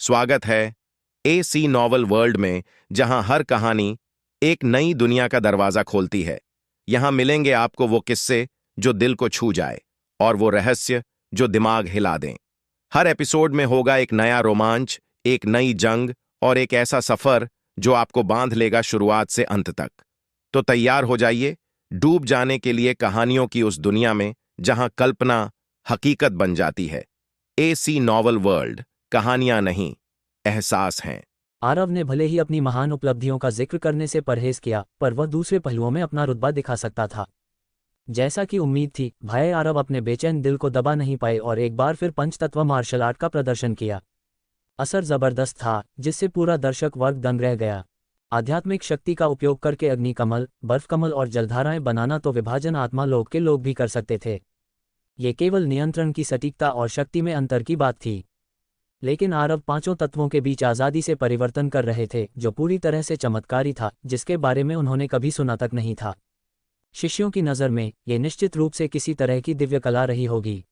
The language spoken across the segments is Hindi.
स्वागत है एसी नॉवल वर्ल्ड में, जहां हर कहानी एक नई दुनिया का दरवाजा खोलती है। यहां मिलेंगे आपको वो किस्से जो दिल को छू जाए और वो रहस्य जो दिमाग हिला दें। हर एपिसोड में होगा एक नया रोमांच, एक नई जंग और एक ऐसा सफर जो आपको बांध लेगा शुरुआत से अंत तक। तो तैयार हो जाइए डूब जाने के लिए कहानियों की उस दुनिया में जहां कल्पना हकीकत बन जाती है। एसी नॉवल वर्ल्ड, कहानियां नहीं, एहसास हैं। आरव ने भले ही अपनी महान उपलब्धियों का जिक्र करने से परहेज किया, पर वह दूसरे पहलुओं में अपना रुतबा दिखा सकता था। जैसा कि उम्मीद थी, भाई आरव अपने बेचैन दिल को दबा नहीं पाए और एक बार फिर पंचतत्व मार्शल आर्ट का प्रदर्शन किया। असर जबरदस्त था, जिससे पूरा दर्शक वर्ग दंग रह गया। आध्यात्मिक शक्ति का उपयोग करके अग्निकमल, बर्फ कमल और जलधाराएं बनाना तो विभाजन आत्मा लोक के लोग भी कर सकते थे। ये केवल नियंत्रण की सटीकता और शक्ति में अंतर की बात थी। लेकिन आरव पांचों तत्वों के बीच आज़ादी से परिवर्तन कर रहे थे, जो पूरी तरह से चमत्कारी था, जिसके बारे में उन्होंने कभी सुना तक नहीं था। शिष्यों की नज़र में ये निश्चित रूप से किसी तरह की दिव्य कला रही होगी।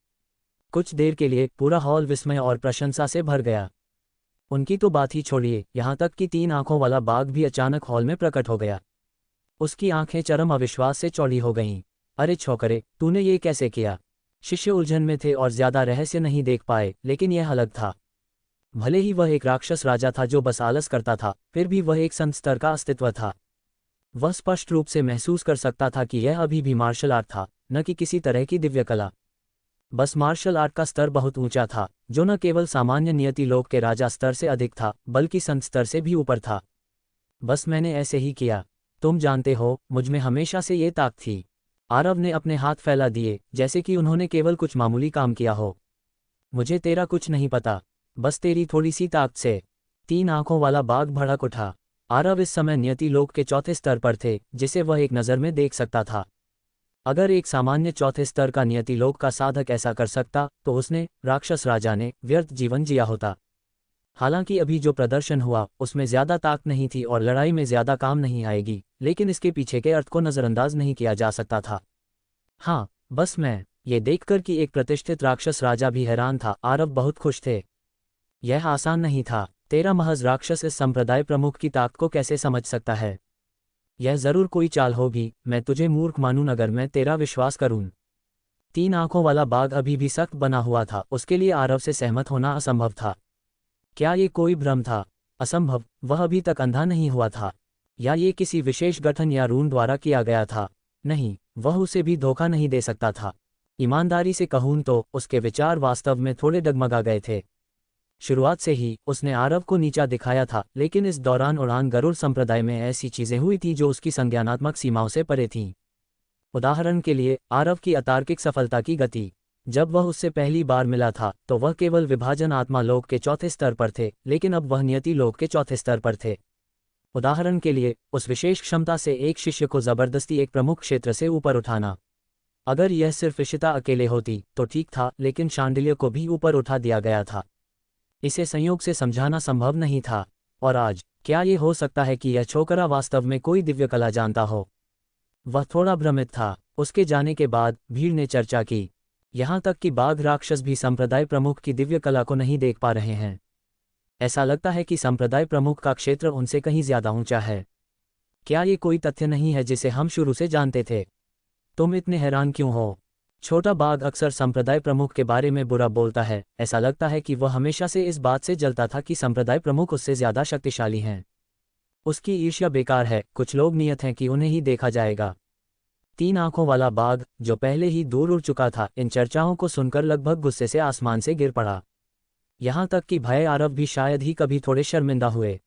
कुछ देर के लिए पूरा हॉल विस्मय और प्रशंसा से भर गया। उनकी तो बात ही छोड़िए, यहाँ तक कि 3 आंखों वाला बाघ भी अचानक हॉल में प्रकट हो गया। उसकी आंखें चरम अविश्वास से चौड़ी हो गईं। अरे छोकरे, तूने ये कैसे किया? शिष्य उलझन में थे और ज्यादा रहस्य नहीं देख पाए, लेकिन यह अलग था। भले ही वह एक राक्षस राजा था जो बस आलस करता था, फिर भी वह एक संत स्तर का अस्तित्व था। वह स्पष्ट रूप से महसूस कर सकता था कि यह अभी भी मार्शल आर्ट था, न कि किसी तरह की दिव्य कला। बस मार्शल आर्ट का स्तर बहुत ऊंचा था, जो न केवल सामान्य नियति लोक के राजा स्तर से अधिक था, बल्कि संत स्तर से भी ऊपर था। बस मैंने ऐसे ही किया। तुम जानते हो, मुझमें हमेशा से ये ताक थी। आरव ने अपने हाथ फैला दिए, जैसे कि उन्होंने केवल कुछ मामूली काम किया हो। मुझे तेरा कुछ नहीं पता, बस तेरी थोड़ी सी ताकत से। 3 आंखों वाला बाघ भड़क उठा। आरव इस समय नियति लोक के चौथे स्तर पर थे, जिसे वह एक नज़र में देख सकता था। अगर एक सामान्य चौथे स्तर का नियति लोक का साधक ऐसा कर सकता, तो उसने, राक्षस राजा ने, व्यर्थ जीवन जिया होता। हालांकि अभी जो प्रदर्शन हुआ, उसमें ज्यादा ताकत नहीं थी और लड़ाई में ज्यादा काम नहीं आएगी, लेकिन इसके पीछे के अर्थ को नज़रअंदाज नहीं किया जा सकता था। हाँ, बस मैं ये देखकर कि एक प्रतिष्ठित राक्षस राजा भी हैरान था, आरव बहुत खुश थे। यह आसान नहीं था। तेरा महज राक्षस इस संप्रदाय प्रमुख की ताकत को कैसे समझ सकता है? यह जरूर कोई चाल होगी। मैं तुझे मूर्ख मानूं अगर मैं तेरा विश्वास करूं। 3 आंखों वाला बाघ अभी भी सख्त बना हुआ था, उसके लिए आरव से सहमत होना असंभव था। क्या ये कोई भ्रम था? असंभव, वह अभी तक अंधा नहीं हुआ था। या ये किसी विशेष गठन या रून द्वारा किया गया था? नहीं, वह उसे भी धोखा नहीं दे सकता था। ईमानदारी से कहूं तो उसके विचार वास्तव में थोड़े डगमगा गए थे। शुरुआत से ही उसने आरव को नीचा दिखाया था, लेकिन इस दौरान उड़ान गरुड़ संप्रदाय में ऐसी चीजें हुई थी जो उसकी संज्ञानात्मक सीमाओं से परे थीं। उदाहरण के लिए, आरव की अतार्किक सफलता की गति। जब वह उससे पहली बार मिला था, तो वह केवल विभाजन आत्मा लोक के चौथे स्तर पर थे, लेकिन अब वह नियति लोक के चौथे स्तर पर थे। उदाहरण के लिए, उस विशेष क्षमता से एक शिष्य को जबरदस्ती एक प्रमुख क्षेत्र से ऊपर उठाना। अगर यह सिर्फ इशिता अकेले होती तो ठीक था, लेकिन शांडिल्य को भी ऊपर उठा दिया गया था। इसे संयोग से समझाना संभव नहीं था। और आज, क्या ये हो सकता है कि यह छोकरा वास्तव में कोई दिव्य कला जानता हो? वह थोड़ा भ्रमित था। उसके जाने के बाद भीड़ ने चर्चा की। यहाँ तक कि बाघ राक्षस भी संप्रदाय प्रमुख की दिव्य कला को नहीं देख पा रहे हैं। ऐसा लगता है कि संप्रदाय प्रमुख का क्षेत्र उनसे कहीं ज्यादा ऊंचा है। क्या ये कोई तथ्य नहीं है जिसे हम शुरू से जानते थे? तुम इतने हैरान क्यों हो? छोटा बाघ अक्सर संप्रदाय प्रमुख के बारे में बुरा बोलता है। ऐसा लगता है कि वह हमेशा से इस बात से जलता था कि संप्रदाय प्रमुख उससे ज्यादा शक्तिशाली हैं। उसकी ईर्ष्या बेकार है। कुछ लोग नियत हैं कि उन्हें ही देखा जाएगा। 3 आंखों वाला बाघ, जो पहले ही दूर उड़ चुका था, इन चर्चाओं को सुनकर लगभग गुस्से से आसमान से गिर पड़ा। यहाँ तक कि भय आरव भी शायद ही कभी थोड़े शर्मिंदा हुए।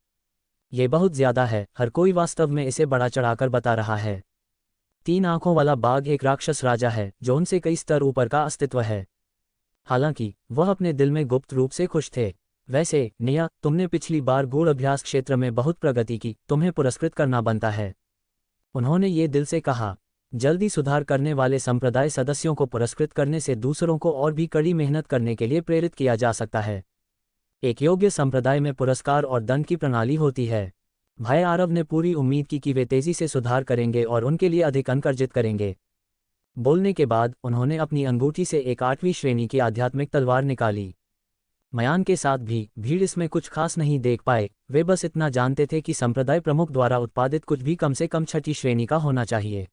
ये बहुत ज्यादा है, हर कोई वास्तव में इसे बड़ा चढ़ाकर बता रहा है। 3 आंखों वाला बाघ एक राक्षस राजा है, जो उनसे कई स्तर ऊपर का अस्तित्व है। हालांकि वह अपने दिल में गुप्त रूप से खुश थे। वैसे निया, तुमने पिछली बार गूढ़ अभ्यास क्षेत्र में बहुत प्रगति की, तुम्हें पुरस्कृत करना बनता है। उन्होंने ये दिल से कहा। जल्दी सुधार करने वाले संप्रदाय सदस्यों को पुरस्कृत करने से दूसरों को और भी कड़ी मेहनत करने के लिए प्रेरित किया जा सकता है। एक योग्य संप्रदाय में पुरस्कार और दंड की प्रणाली होती है। भाई आरव ने पूरी उम्मीद की कि वे तेजी से सुधार करेंगे और उनके लिए अधिक अंक अर्जित करेंगे। बोलने के बाद उन्होंने अपनी अंगूठी से एक 8वीं श्रेणी की आध्यात्मिक तलवार निकाली। मयान के साथ भी भीड़ इसमें कुछ खास नहीं देख पाए, वे बस इतना जानते थे कि संप्रदाय प्रमुख द्वारा उत्पादित कुछ भी कम से कम छठी श्रेणी का होना चाहिए।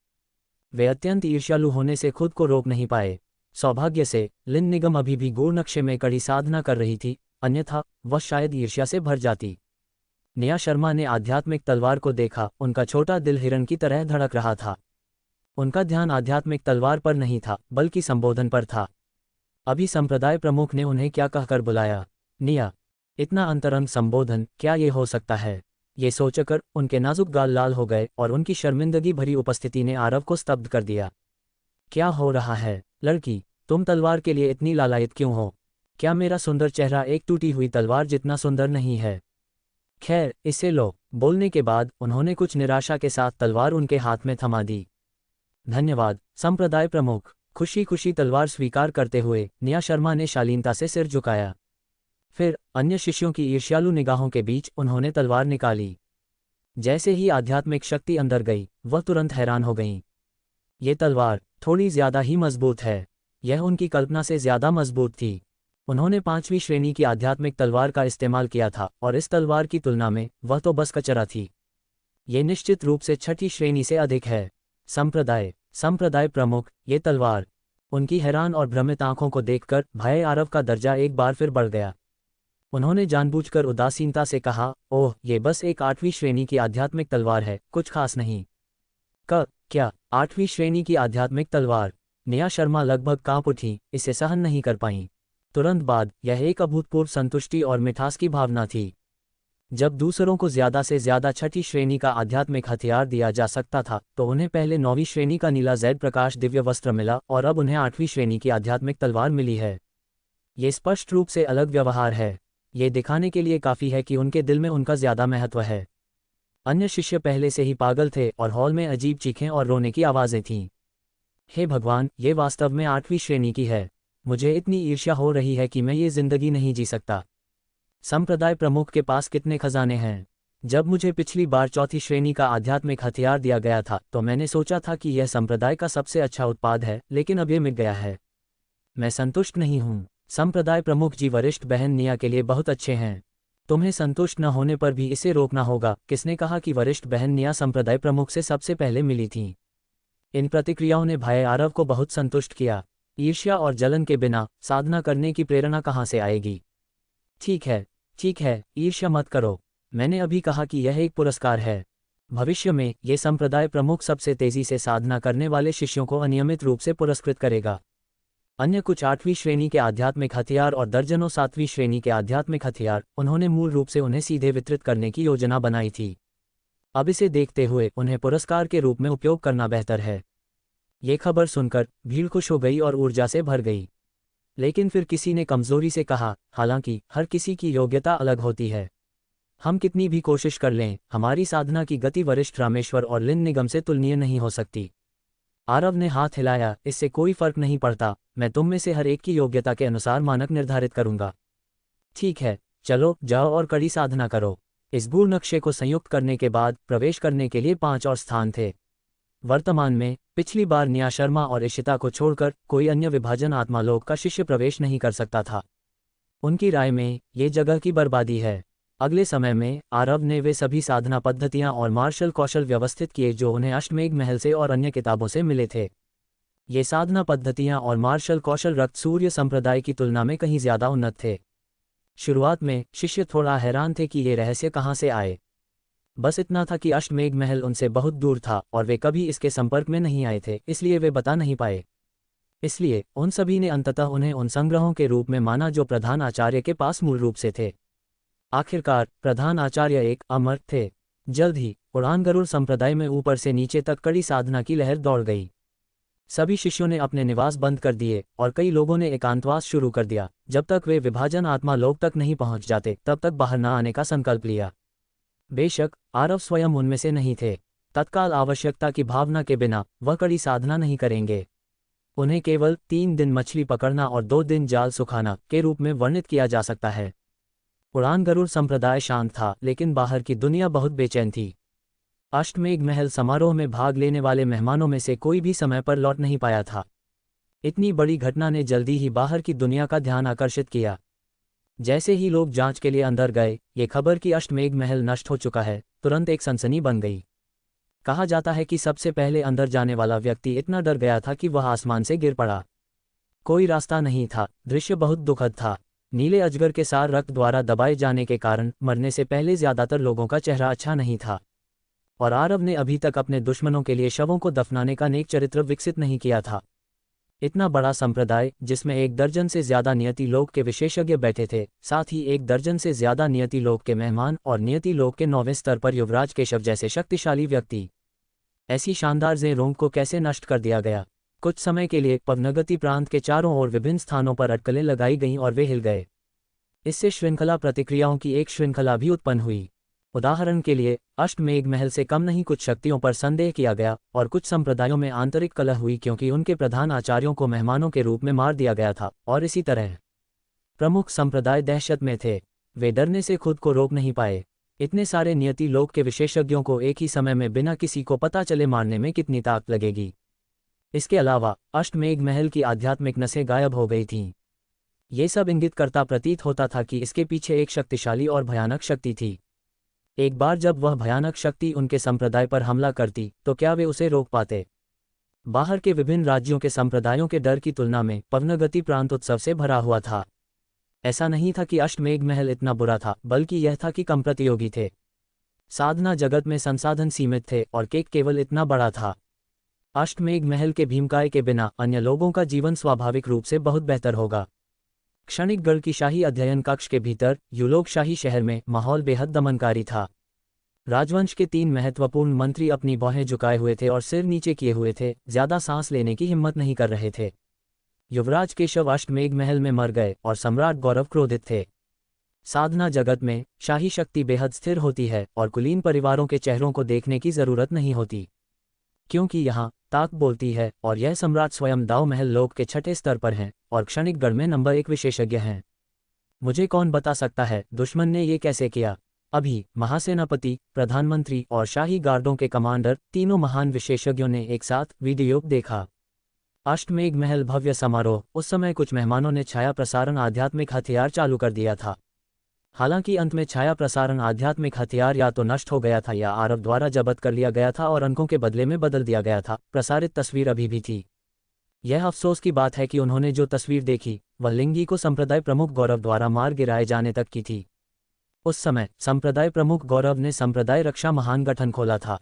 वे अत्यंत ईर्ष्यालु होने से खुद को रोक नहीं पाए। सौभाग्य से लिन निगम अभी भी गूढ़ नक्शे में कड़ी साधना कर रही थी, अन्यथा वह शायद ईर्ष्या से भर जाती। नेहा शर्मा ने आध्यात्मिक तलवार को देखा, उनका छोटा दिल हिरण की तरह धड़क रहा था। उनका ध्यान आध्यात्मिक तलवार पर नहीं था, बल्कि संबोधन पर था। अभी संप्रदाय प्रमुख ने उन्हें क्या कहकर बुलाया? निया। इतना अंतरंग संबोधन, क्या ये हो सकता है? ये सोचकर उनके नाजुक गाल लाल हो गए और उनकी शर्मिंदगी भरी उपस्थिति ने आरव को स्तब्ध कर दिया। क्या हो रहा है? लड़की, तुम तलवार के लिए इतनी लालायित क्यों हो? क्या मेरा सुंदर चेहरा एक टूटी हुई तलवार जितना सुंदर नहीं है? खैर, इसे लो। बोलने के बाद उन्होंने कुछ निराशा के साथ तलवार उनके हाथ में थमा दी। धन्यवाद संप्रदाय प्रमुख। खुशी खुशी तलवार स्वीकार करते हुए निया शर्मा ने शालीनता से सिर झुकाया। फिर अन्य शिष्यों की ईर्ष्यालु निगाहों के बीच उन्होंने तलवार निकाली। जैसे ही आध्यात्मिक शक्ति अंदर गई, वह तुरंत हैरान हो गईं। ये तलवार थोड़ी ज्यादा ही मजबूत है। यह उनकी कल्पना से ज्यादा मजबूत थी। उन्होंने 5वीं श्रेणी की आध्यात्मिक तलवार का इस्तेमाल किया था और इस तलवार की तुलना में वह तो बस कचरा थी। ये निश्चित रूप से छठी श्रेणी से अधिक है। संप्रदाय प्रमुख, ये तलवार। उनकी हैरान और भ्रमित आंखों को देखकर भाई आरव का दर्जा एक बार फिर बढ़ गया। उन्होंने जानबूझकर उदासीनता से कहा, ओह, ये बस एक 8वीं श्रेणी की आध्यात्मिक तलवार है, कुछ खास नहीं। क्या 8वीं श्रेणी की आध्यात्मिक तलवार? नेहा शर्मा लगभग कांप उठी, इसे सहन नहीं कर पाईं। तुरंत बाद यह एक अभूतपूर्व संतुष्टि और मिठास की भावना थी। जब दूसरों को ज्यादा से ज्यादा छठी श्रेणी का आध्यात्मिक हथियार दिया जा सकता था, तो उन्हें पहले 9वीं श्रेणी का नीला जैड प्रकाश दिव्य वस्त्र मिला और अब उन्हें 8वीं श्रेणी की आध्यात्मिक तलवार मिली है। ये स्पष्ट रूप से अलग व्यवहार है। ये दिखाने के लिए काफी है कि उनके दिल में उनका ज्यादा महत्व है। अन्य शिष्य पहले से ही पागल थे और हॉल में अजीब चीखें और रोने की आवाजें थीं। हे भगवान, ये वास्तव में 8वीं श्रेणी की है। मुझे इतनी ईर्ष्या हो रही है कि मैं ये जिंदगी नहीं जी सकता। संप्रदाय प्रमुख के पास कितने खजाने हैं। जब मुझे पिछली बार 4थी श्रेणी का आध्यात्मिक हथियार दिया गया था, तो मैंने सोचा था कि यह संप्रदाय का सबसे अच्छा उत्पाद है, लेकिन अब ये मिट गया है। मैं संतुष्ट नहीं हूँ। संप्रदाय प्रमुख जी, वरिष्ठ बहन निया के लिए बहुत अच्छे हैं। तुम्हें संतुष्ट न होने पर भी इसे रोकना होगा। किसने कहा कि वरिष्ठ बहन निया संप्रदाय प्रमुख से सबसे पहले मिली थीं? इन प्रतिक्रियाओं ने भाई आरव को बहुत संतुष्ट किया। ईर्ष्या और जलन के बिना साधना करने की प्रेरणा कहाँ से आएगी? ठीक है, ईर्ष्या मत करो। मैंने अभी कहा कि यह एक पुरस्कार है। भविष्य में ये संप्रदाय प्रमुख सबसे तेजी से साधना करने वाले शिष्यों को अनियमित रूप से पुरस्कृत करेगा। अन्य कुछ 8वीं श्रेणी के आध्यात्मिक हथियार और दर्जनों 7वीं श्रेणी के आध्यात्मिक हथियार, उन्होंने मूल रूप से उन्हें सीधे वितरित करने की योजना बनाई थी। अब इसे देखते हुए उन्हें पुरस्कार के रूप में उपयोग करना बेहतर है। ये खबर सुनकर भीड़ खुश हो गई और ऊर्जा से भर गई। लेकिन फिर किसी ने कमजोरी से कहा, हालांकि हर किसी की योग्यता अलग होती है। हम कितनी भी कोशिश कर लें, हमारी साधना की गति वरिष्ठ रामेश्वर और लिन निगम से तुलनीय नहीं हो सकती। आरव ने हाथ हिलाया, इससे कोई फर्क नहीं पड़ता। मैं तुम में से हर एक की योग्यता के अनुसार मानक निर्धारित करूंगा। ठीक है, चलो जाओ और कड़ी साधना करो। इस गूढ़ नक्शे को संयुक्त करने के बाद प्रवेश करने के लिए 5 और स्थान थे। वर्तमान में पिछली बार निया शर्मा और इशिता को छोड़कर कोई अन्य विभाजन आत्मालोक का शिष्य प्रवेश नहीं कर सकता था। उनकी राय में ये जगह की बर्बादी है। अगले समय में आरव ने वे सभी साधना पद्धतियां और मार्शल कौशल व्यवस्थित किए जो उन्हें अष्टमेघ महल से और अन्य किताबों से मिले थे। ये साधना पद्धतियां और मार्शल कौशल रक्त सूर्य संप्रदाय की तुलना में कहीं ज्यादा उन्नत थे। शुरुआत में शिष्य थोड़ा हैरान थे कि ये रहस्य कहाँ से आए। बस इतना था कि अष्टमेघ महल उनसे बहुत दूर था और वे कभी इसके संपर्क में नहीं आए थे, इसलिए वे बता नहीं पाए। इसलिए उन सभी ने अंततः उन्हें उन संग्रहों के रूप में माना जो प्रधान आचार्य के पास मूल रूप से थे। आखिरकार प्रधान आचार्य एक अमर थे। जल्द ही उड़ान गरुड़ संप्रदाय में ऊपर से नीचे तक कड़ी साधना की लहर दौड़ गई। सभी शिष्यों ने अपने निवास बंद कर दिए और कई लोगों ने एकांतवास शुरू कर दिया। जब तक वे विभाजन आत्मा लोक तक नहीं पहुंच जाते, तब तक बाहर न आने का संकल्प लिया। बेशक आरव स्वयं उनमें से नहीं थे। तत्काल आवश्यकता की भावना के बिना वह कड़ी साधना नहीं करेंगे। उन्हें केवल 3 दिन मछली पकड़ना और 2 दिन जाल सुखाना के रूप में वर्णित किया जा सकता है। उड़ान गरुड़ संप्रदाय शांत था, लेकिन बाहर की दुनिया बहुत बेचैन थी। अष्टमेघ महल समारोह में भाग लेने वाले मेहमानों में से कोई भी समय पर लौट नहीं पाया था। इतनी बड़ी घटना ने जल्दी ही बाहर की दुनिया का ध्यान आकर्षित किया। जैसे ही लोग जांच के लिए अंदर गए, ये खबर कि अष्टमेघ महल नष्ट हो चुका है तुरंत एक सनसनी बन गई। कहा जाता है कि सबसे पहले अंदर जाने वाला व्यक्ति इतना डर गया था कि वह आसमान से गिर पड़ा। कोई रास्ता नहीं था, दृश्य बहुत दुखद था। नीले अजगर के सार रक्त द्वारा दबाए जाने के कारण मरने से पहले ज्यादातर लोगों का चेहरा अच्छा नहीं था, और आरव ने अभी तक अपने दुश्मनों के लिए शवों को दफनाने का नेक चरित्र विकसित नहीं किया था। इतना बड़ा संप्रदाय जिसमें 1 दर्जन से ज्यादा नियति लोक के विशेषज्ञ बैठे थे, साथ ही 1 दर्जन से ज्यादा नियति लोक के मेहमान और नियति लोक के 9वें स्तर पर युवराज केशव जैसे शक्तिशाली व्यक्ति। ऐसी शानदार ज़ेरोंग को कैसे नष्ट कर दिया गया? कुछ समय के लिए पवनगति प्रांत के चारों ओर विभिन्न स्थानों पर अटकलें लगाई गईं और वे हिल गए। इससे श्रृंखला प्रतिक्रियाओं की एक श्रृंखला भी उत्पन्न हुई। उदाहरण के लिए, अष्टमेघ महल से कम नहीं कुछ शक्तियों पर संदेह किया गया और कुछ संप्रदायों में आंतरिक कलह हुई क्योंकि उनके प्रधान आचार्यों को मेहमानों के रूप में मार दिया गया था, और इसी तरह प्रमुख संप्रदाय दहशत में थे। वे डरने से खुद को रोक नहीं पाए। इतने सारे नियति लोक के विशेषज्ञों को एक ही समय में बिना किसी को पता चले मारने में कितनी ताकत लगेगी। इसके अलावा अष्टमेघ महल की आध्यात्मिक नसें गायब हो गई थीं। ये सब इंगित करता प्रतीत होता था कि इसके पीछे एक शक्तिशाली और भयानक शक्ति थी। एक बार जब वह भयानक शक्ति उनके संप्रदाय पर हमला करती तो क्या वे उसे रोक पाते? बाहर के विभिन्न राज्यों के संप्रदायों के डर की तुलना में पवनगति प्रांत उत्सव से भरा हुआ था। ऐसा नहीं था कि अष्टमेघ महल इतना बुरा था, बल्कि यह था कि कम प्रतियोगी थे। साधना जगत में संसाधन सीमित थे और केक केवल इतना बड़ा था। अष्टमेघ महल के भीमकाय के बिना अन्य लोगों का जीवन स्वाभाविक रूप से बहुत बेहतर होगा। क्षणिकगढ़ की शाही अध्ययन कक्ष के भीतर युलोक शाही शहर में माहौल बेहद दमनकारी था। राजवंश के 3 महत्वपूर्ण मंत्री अपनी भौहें झुकाए हुए थे और सिर नीचे किए हुए थे, ज्यादा सांस लेने की हिम्मत नहीं कर रहे थे। युवराज केशव अष्टमेघ महल में मर गए और सम्राट गौरव क्रोधित थे। साधना जगत में शाही शक्ति बेहद स्थिर होती है और कुलीन परिवारों के चेहरों को देखने की जरूरत नहीं होती, क्योंकि यहाँ ताक बोलती है और यह सम्राट स्वयं दाव महल लोक के 6ठे स्तर पर हैं और क्षणिकगढ़ में नंबर 1 विशेषज्ञ हैं। मुझे कौन बता सकता है दुश्मन ने ये कैसे किया? अभी महासेनापति, प्रधानमंत्री और शाही गार्डों के कमांडर, तीनों महान विशेषज्ञों ने एक साथ वीडियो देखा। अष्टमेघ महल भव्य समारोह। उस समय कुछ मेहमानों ने छाया प्रसारण आध्यात्मिक हथियार चालू कर दिया था। हालांकि अंत में छाया प्रसारण आध्यात्मिक हथियार या तो नष्ट हो गया था या आरव द्वारा जब्त कर लिया गया था और अंकों के बदले में बदल दिया गया था। प्रसारित तस्वीर अभी भी थी। यह अफसोस की बात है कि उन्होंने जो तस्वीर देखी वह लिंगी को संप्रदाय प्रमुख गौरव द्वारा मार गिराए जाने तक की थी। उस समय संप्रदाय प्रमुख गौरव ने संप्रदाय रक्षा महान गठन खोला था।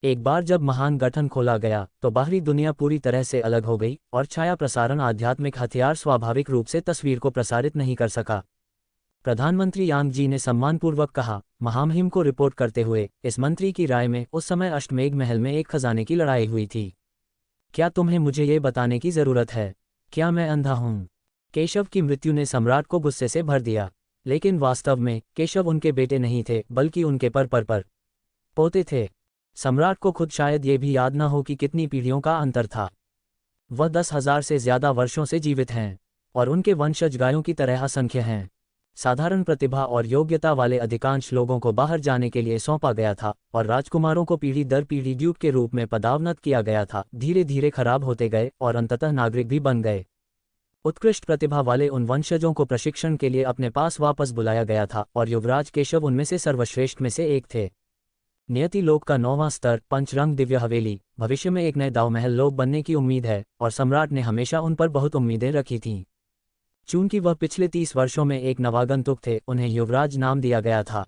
एक बार जब महान गठन खोला गया तो बाहरी दुनिया पूरी तरह से अलग हो गई और छाया प्रसारण आध्यात्मिक हथियार स्वाभाविक रूप से तस्वीर को प्रसारित नहीं कर सका। प्रधानमंत्री यांग जी ने सम्मानपूर्वक कहा, महामहिम को रिपोर्ट करते हुए, इस मंत्री की राय में उस समय अष्टमेघ महल में एक खजाने की लड़ाई हुई थी। क्या तुम्हें मुझे ये बताने की जरूरत है? क्या मैं अंधा हूँ? केशव की मृत्यु ने सम्राट को गुस्से से भर दिया, लेकिन वास्तव में केशव उनके बेटे नहीं थे बल्कि उनके पर पोते थे। सम्राट को खुद शायद ये भी याद न हो कि कितनी पीढ़ियों का अंतर था। वह 10,000 से ज्यादा वर्षों से जीवित हैं और उनके वंशज गायों की तरह असंख्य हैं। साधारण प्रतिभा और योग्यता वाले अधिकांश लोगों को बाहर जाने के लिए सौंपा गया था और राजकुमारों को पीढ़ी दर पीढ़ी ड्यूक के रूप में पदावनत किया गया था। धीरे धीरे खराब होते गए और अंततः नागरिक भी बन गए। उत्कृष्ट प्रतिभा वाले उन वंशजों को प्रशिक्षण के लिए अपने पास वापस बुलाया गया था और युवराज केशव उनमें से सर्वश्रेष्ठ में से एक थे। नियति लोक का 9वां स्तर पंचरंग दिव्य हवेली। भविष्य में एक नए दाव महल लोक बनने की उम्मीद है और सम्राट ने हमेशा उन पर बहुत उम्मीदें रखी थीं। चूंकि वह पिछले 30 वर्षों में एक नवागंतुक थे, उन्हें युवराज नाम दिया गया था।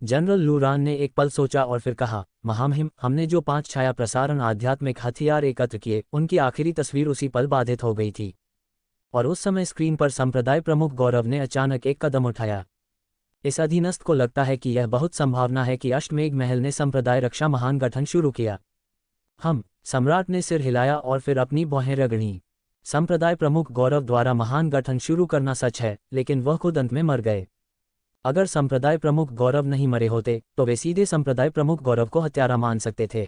जनरल लूरान ने एक पल सोचा और फिर कहा, महामहिम, हमने जो 5 छाया प्रसारण आध्यात्मिक हथियार एकत्र किए उनकी आखिरी तस्वीर उसी पल बाधित हो गई थी। और उस समय स्क्रीन पर संप्रदाय प्रमुख गौरव ने अचानक एक कदम उठाया। इस अधीनस्थ को लगता है कि यह बहुत संभावना है कि अष्टमेघ महल ने संप्रदाय रक्षा महान गठन शुरू किया। सम्राट ने सिर हिलाया और फिर अपनी भौहें रगड़ी। संप्रदाय प्रमुख गौरव द्वारा महान गठन शुरू करना सच है, लेकिन वह खुद अंत में मर गए। अगर संप्रदाय प्रमुख गौरव नहीं मरे होते तो वे सीधे संप्रदाय प्रमुख गौरव को हत्यारा मान सकते थे।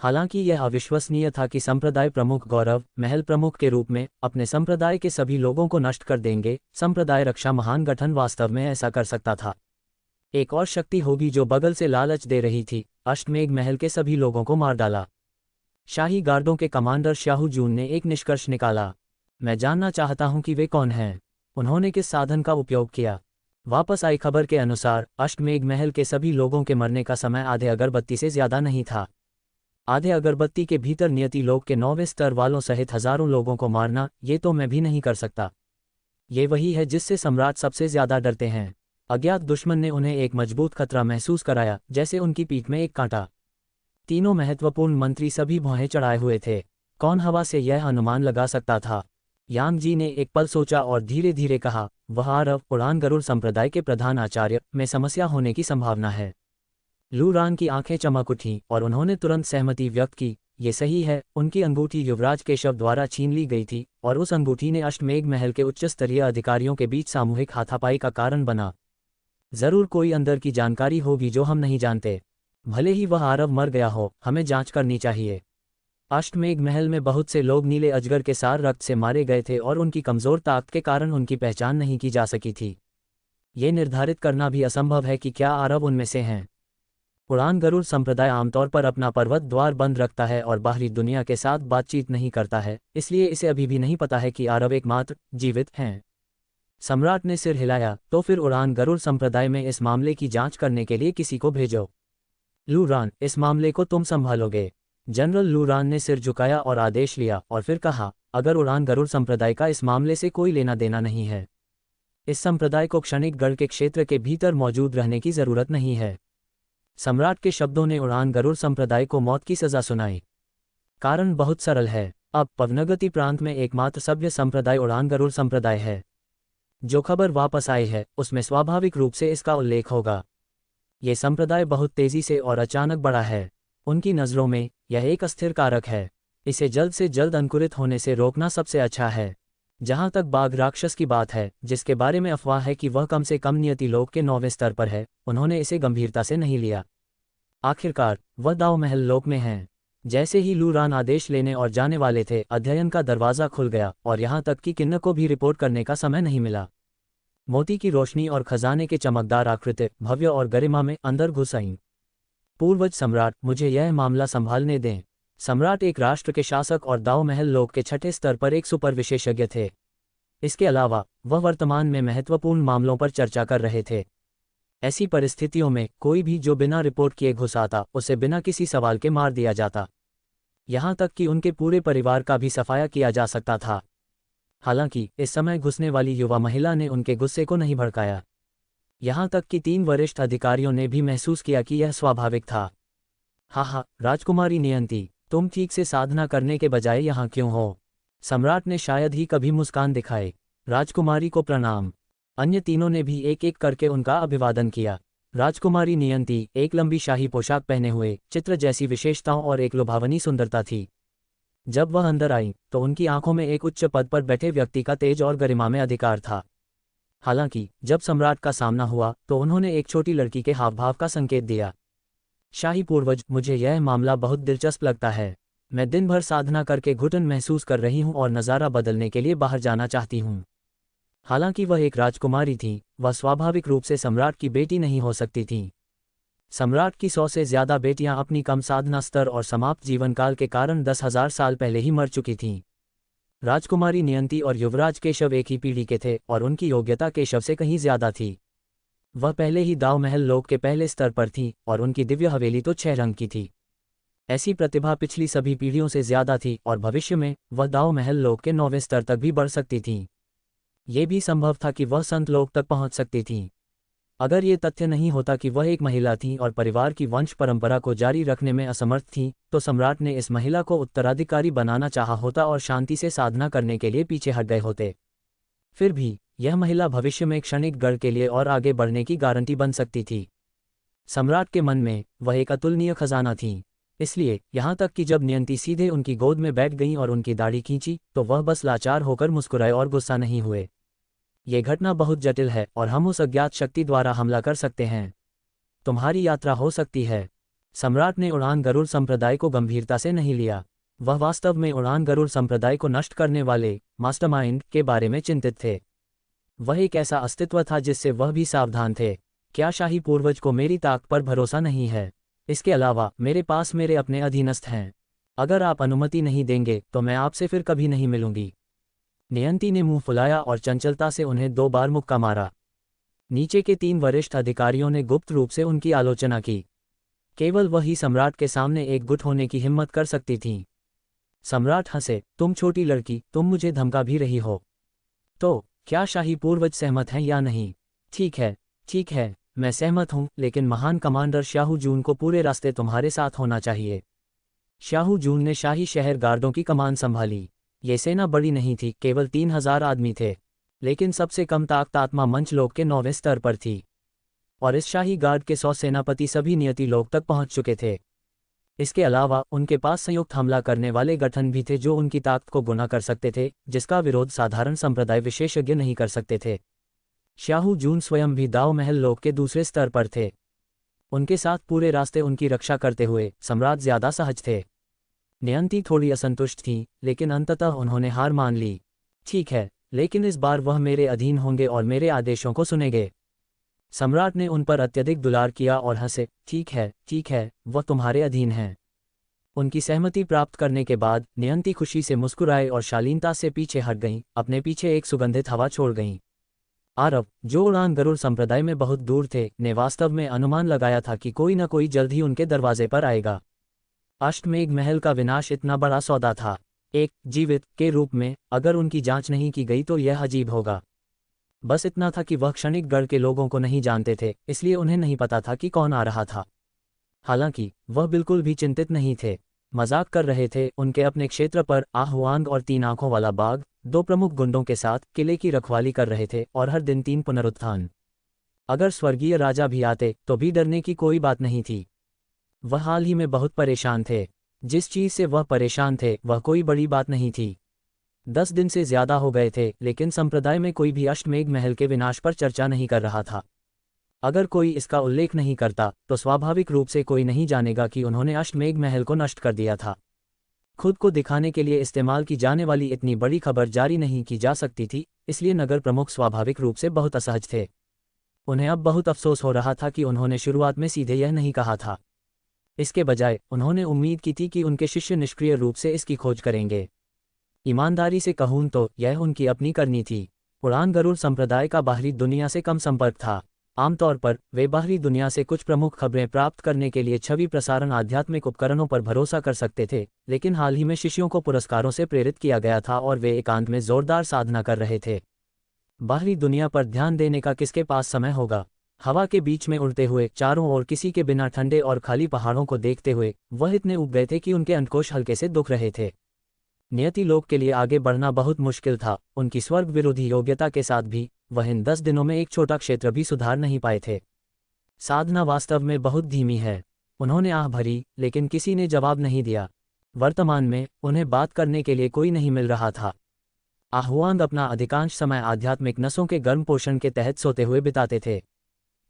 हालांकि यह अविश्वसनीय था कि संप्रदाय प्रमुख गौरव महल प्रमुख के रूप में अपने संप्रदाय के सभी लोगों को नष्ट कर देंगे। संप्रदाय रक्षा महान गठन वास्तव में ऐसा कर सकता था। एक और शक्ति होगी जो बगल से लालच दे रही थी। अष्टमेघ महल के सभी लोगों को मार डाला। शाही गार्डों के कमांडर शाहू जून ने एक निष्कर्ष निकाला। मैं जानना चाहता हूं कि वे कौन हैं। उन्होंने किस साधन का उपयोग किया? वापस आई खबर के अनुसार अष्टमेघ महल के सभी लोगों के मरने का समय आधे अगरबत्ती से ज्यादा नहीं था। आधे अगरबत्ती के भीतर नियति लोक के 9वें स्तर वालों सहित हजारों लोगों को मारना, ये तो मैं भी नहीं कर सकता। ये वही है जिससे सम्राट सबसे ज्यादा डरते हैं। अज्ञात दुश्मन ने उन्हें एक मजबूत खतरा महसूस कराया, जैसे उनकी पीठ में एक कांटा। तीनों महत्वपूर्ण मंत्री सभी भौहें चढ़ाए हुए थे। कौन हवा से यह अनुमान लगा सकता था? यांग जी ने एक पल सोचा और धीरे धीरे कहा, वह आरव उड़ान गरुड़ संप्रदाय के प्रधान आचार्य में समस्या होने की संभावना है। लू रान की आंखें चमक उठीं और उन्होंने तुरंत सहमति व्यक्त की। ये सही है। उनकी अंगूठी युवराज केशव द्वारा छीन ली गई थी और उस अंगूठी ने अष्टमेघ महल के उच्च स्तरीय अधिकारियों के बीच सामूहिक हाथापाई का कारण बना। जरूर कोई अंदर की जानकारी होगी जो हम नहीं जानते। भले ही वह आरव मर गया हो, हमें जांच करनी चाहिए। अष्टमेघ महल में बहुत से लोग नीले अजगर के सार रक्त से मारे गए थे और उनकी कमजोर ताकत के कारण उनकी पहचान नहीं की जा सकी थी। ये निर्धारित करना भी असंभव है कि क्या आरव उनमें से हैं। उड़ान गरुड़ संप्रदाय आमतौर पर अपना पर्वत द्वार बंद रखता है और बाहरी दुनिया के साथ बातचीत नहीं करता है, इसलिए इसे अभी भी नहीं पता है कि आरव एकमात्र जीवित हैं। सम्राट ने सिर हिलाया। तो फिर उड़ान गरुड़ संप्रदाय में इस मामले की जांच करने के लिए किसी को भेजो। लू रान, इस मामले को तुम संभालोगे। जनरल लू रान ने सिर झुकाया और आदेश लिया और फिर कहा, अगर उड़ान गरुड़ संप्रदाय का इस मामले से कोई लेना देना नहीं है, इस संप्रदाय को क्षणिक गढ़ के क्षेत्र के भीतर मौजूद रहने की जरूरत नहीं है। सम्राट के शब्दों ने उड़ान गरुड़ संप्रदाय को मौत की सजा सुनाई। कारण बहुत सरल है। अब पवनगति प्रांत में एकमात्र सभ्य संप्रदाय उड़ान गरुड़ संप्रदाय है। जो खबर वापस आई है उसमें स्वाभाविक रूप से इसका उल्लेख होगा। ये संप्रदाय बहुत तेजी से और अचानक बढ़ा है। उनकी नज़रों में यह एक अस्थिर कारक है। इसे जल्द से जल्द अंकुरित होने से रोकना सबसे अच्छा है। जहां तक बाघ राक्षस की बात है, जिसके बारे में अफवाह है कि वह कम से कम नियति लोक के 9वें स्तर पर है, उन्होंने इसे गंभीरता से नहीं लिया। आखिरकार वह दाव महल लोक में हैं। जैसे ही लू रान आदेश लेने और जाने वाले थे, अध्ययन का दरवाज़ा खुल गया और यहाँ तक कि किन्नर को भी रिपोर्ट करने का समय नहीं मिला। मोती की रोशनी और खजाने के चमकदार आकृति भव्य और गरिमा में अंदर घुस आईं। पूर्वज सम्राट, मुझे यह मामला संभालने दें। सम्राट एक राष्ट्र के शासक और दाव महल लोक के 6ठे स्तर पर एक सुपर विशेषज्ञ थे। इसके अलावा वह वर्तमान में महत्वपूर्ण मामलों पर चर्चा कर रहे थे। ऐसी परिस्थितियों में कोई भी जो बिना रिपोर्ट किए घुस आता, उसे बिना किसी सवाल के मार दिया जाता। यहाँ तक कि उनके पूरे परिवार का भी सफाया किया जा सकता था। हालांकि इस समय घुसने वाली युवा महिला ने उनके गुस्से को नहीं भड़काया। यहाँ तक कि 3 वरिष्ठ अधिकारियों ने भी महसूस किया कि यह स्वाभाविक था। हा, राजकुमारी नियंती, तुम ठीक से साधना करने के बजाय यहाँ क्यों हो? सम्राट ने शायद ही कभी मुस्कान दिखाई। राजकुमारी को प्रणाम। अन्य तीनों ने भी एक एक करके उनका अभिवादन किया। राजकुमारी नियंती एक लंबी शाही पोशाक पहने हुए, चित्र जैसी विशेषताओं और एक लुभावनी सुंदरता थी। जब वह अंदर आई तो उनकी आंखों में एक उच्च पद पर बैठे व्यक्ति का तेज और गरिमा में अधिकार था। हालांकि जब सम्राट का सामना हुआ तो उन्होंने एक छोटी लड़की के हावभाव का संकेत दिया। शाही पूर्वज, मुझे यह मामला बहुत दिलचस्प लगता है। मैं दिन भर साधना करके घुटन महसूस कर रही हूँ और नज़ारा बदलने के लिए बाहर जाना चाहती हूँ। हालांकि वह एक राजकुमारी थी, वह स्वाभाविक रूप से सम्राट की बेटी नहीं हो सकती थी। सम्राट की 100 से ज्यादा बेटियां अपनी कम साधना स्तर और समाप्त जीवनकाल के कारण 10,000 साल पहले ही मर चुकी थीं। राजकुमारी नियंती और युवराज केशव एक ही पीढ़ी के थे और उनकी योग्यता केशव से कहीं ज्यादा थी। वह पहले ही दाव महल लोक के पहले स्तर पर थी और उनकी दिव्य हवेली तो 6 रंग की थी। ऐसी प्रतिभा पिछली सभी पीढ़ियों से ज्यादा थी और भविष्य में वह दाव महल लोक के 9वें स्तर तक भी बढ़ सकती थी। ये भी संभव था कि वह संत लोक तक पहुंच सकती थीं। अगर ये तथ्य नहीं होता कि वह एक महिला थी और परिवार की वंश परंपरा को जारी रखने में असमर्थ थी, तो सम्राट ने इस महिला को उत्तराधिकारी बनाना चाहा होता और शांति से साधना करने के लिए पीछे हट गए होते। फिर भी यह महिला भविष्य में क्षणिक गढ़ के लिए और आगे बढ़ने की गारंटी बन सकती थी। सम्राट के मन में वह एक अतुलनीय खजाना थी। इसलिए यहाँ तक कि जब नियंती सीधे उनकी गोद में बैठ गईं और उनकी दाढ़ी खींची तो वह बस लाचार होकर मुस्कुराए और गुस्सा नहीं हुए। ये घटना बहुत जटिल है और हम उस अज्ञात शक्ति द्वारा हमला कर सकते हैं। तुम्हारी यात्रा हो सकती है। सम्राट ने उड़ान गरुड़ संप्रदाय को गंभीरता से नहीं लिया। वह वास्तव में उड़ान गरुड़ संप्रदाय को नष्ट करने वाले मास्टरमाइंड के बारे में चिंतित थे। वह एक ऐसा अस्तित्व था जिससे वह भी सावधान थे। क्या शाही पूर्वज को मेरी ताकत पर भरोसा नहीं है? इसके अलावा मेरे पास मेरे अपने अधीनस्थ हैं। अगर आप अनुमति नहीं देंगे तो मैं आपसे फिर कभी नहीं मिलूंगी। नियंती ने मुंह फुलाया और चंचलता से उन्हें 2 बार मुक्का मारा। नीचे के 3 वरिष्ठ अधिकारियों ने गुप्त रूप से उनकी आलोचना की। केवल वही सम्राट के सामने एकजुट होने की हिम्मत कर सकती थीं। सम्राट हंसे, तुम छोटी लड़की, तुम मुझे धमका भी रही हो। तो क्या शाही पूर्वज सहमत हैं या नहीं? ठीक है, मैं सहमत हूं, लेकिन महान कमांडर शाहू जून को पूरे रास्ते तुम्हारे साथ होना चाहिए। शाहू जून ने शाही शहर गार्डों की कमान संभाली। ये सेना बड़ी नहीं थी, केवल 3000 आदमी थे, लेकिन सबसे कम ताकतात्मा मंचलोक के 9वें स्तर पर थी। और इस शाही गार्ड के 100 सेनापति सभी नियति लोक तक पहुंच चुके थे। इसके अलावा उनके पास संयुक्त हमला करने वाले गठन भी थे जो उनकी ताकत को गुना कर सकते थे, जिसका विरोध साधारण संप्रदाय विशेषज्ञ नहीं कर सकते थे। शाहू जून स्वयं भी दाव महल लोक के दूसरे स्तर पर थे। उनके साथ पूरे रास्ते उनकी रक्षा करते हुए सम्राट ज्यादा सहज थे। नियंती थोड़ी असंतुष्ट थी, लेकिन अंततः उन्होंने हार मान ली। ठीक है, लेकिन इस बार वह मेरे अधीन होंगे और मेरे आदेशों को सुनेंगे। सम्राट ने उन पर अत्यधिक दुलार किया और हंसे, ठीक है, वह तुम्हारे अधीन हैं। उनकी सहमति प्राप्त करने के बाद नियंती खुशी से मुस्कुराए और शालीनता से पीछे हट गईं, अपने पीछे एक सुगंधित हवा छोड़ गईं। आरव, जो उड़ान गरुड़ संप्रदाय में बहुत दूर थे, ने वास्तव में अनुमान लगाया था कि कोई न कोई जल्द ही उनके दरवाजे पर आएगा। अष्टमेघ महल का विनाश इतना बड़ा सौदा था। एक जीवित के रूप में अगर उनकी जांच नहीं की गई तो यह अजीब होगा। बस इतना था कि वह क्षणिक गढ़ के लोगों को नहीं जानते थे, इसलिए उन्हें नहीं पता था कि कौन आ रहा था। हालांकि वह बिल्कुल भी चिंतित नहीं थे, मजाक कर रहे थे। उनके अपने क्षेत्र पर आहुआंग और 3 आंखों वाला बाघ 2 प्रमुख गुंडों के साथ किले की रखवाली कर रहे थे और हर दिन 3 पुनरुत्थान। अगर स्वर्गीय राजा भी आते तो भी डरने की कोई बात नहीं थी। वह हाल ही में बहुत परेशान थे। जिस चीज से वह परेशान थे वह कोई बड़ी बात नहीं थी। 10 दिन से ज्यादा हो गए थे, लेकिन संप्रदाय में कोई भी अष्टमेघ महल के विनाश पर चर्चा नहीं कर रहा था। अगर कोई इसका उल्लेख नहीं करता तो स्वाभाविक रूप से कोई नहीं जानेगा कि उन्होंने अष्टमेघ महल को नष्ट कर दिया था। खुद को दिखाने के लिए इस्तेमाल की जाने वाली इतनी बड़ी खबर जारी नहीं की जा सकती थी, इसलिए नगर प्रमुख स्वाभाविक रूप से बहुत असहज थे। उन्हें अब बहुत अफसोस हो रहा था कि उन्होंने शुरुआत में सीधे यह नहीं कहा था। इसके बजाय उन्होंने उम्मीद की थी कि उनके शिष्य निष्क्रिय रूप से इसकी खोज करेंगे। ईमानदारी से कहूं तो यह उनकी अपनी करनी थी। उड़ान गरुड़ संप्रदाय का बाहरी दुनिया से कम संपर्क था। आमतौर पर वे बाहरी दुनिया से कुछ प्रमुख खबरें प्राप्त करने के लिए छवि प्रसारण आध्यात्मिक उपकरणों पर भरोसा कर सकते थे, लेकिन हाल ही में शिष्यों को पुरस्कारों से प्रेरित किया गया था और वे एकांत में जोरदार साधना कर रहे थे। बाहरी दुनिया पर ध्यान देने का किसके पास समय होगा? हवा के बीच में उड़ते हुए चारों ओर किसी के बिना ठंडे और खाली पहाड़ों को देखते हुए वह इतने उब गए थे कि उनके अंडकोश हल्के से दुख रहे थे। नियति लोक के लिए आगे बढ़ना बहुत मुश्किल था। उनकी स्वर्ग विरोधी योग्यता के साथ भी वह इन 10 दिनों में एक छोटा क्षेत्र भी सुधार नहीं पाए थे। साधना वास्तव में बहुत धीमी है। उन्होंने आह भरी, लेकिन किसी ने जवाब नहीं दिया। वर्तमान में उन्हें बात करने के लिए कोई नहीं मिल रहा था। आहुआंग अपना अधिकांश समय आध्यात्मिक नसों के गर्म पोषण के तहत सोते हुए बिताते थे।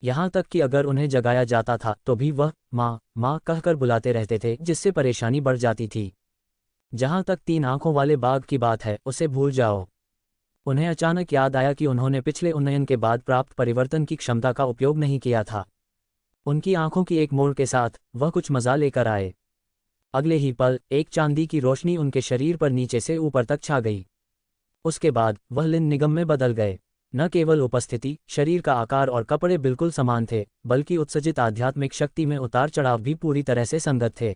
यहाँ तक कि अगर उन्हें जगाया जाता था तो भी वह माँ कहकर बुलाते रहते थे, जिससे परेशानी बढ़ जाती थी। जहाँ तक 3 आंखों वाले बाघ की बात है, उसे भूल जाओ। उन्हें अचानक याद आया कि उन्होंने पिछले उन्नयन के बाद प्राप्त परिवर्तन की क्षमता का उपयोग नहीं किया था। उनकी आंखों की एक मोड़ के साथ वह कुछ मजा लेकर आए। अगले ही पल एक चांदी की रोशनी उनके शरीर पर नीचे से ऊपर तक छा गई। उसके बाद वह लिन निगम में बदल गए। न केवल उपस्थिति, शरीर का आकार और कपड़े बिल्कुल समान थे, बल्कि उत्सर्जित आध्यात्मिक शक्ति में उतार चढ़ाव भी पूरी तरह से संगत थे।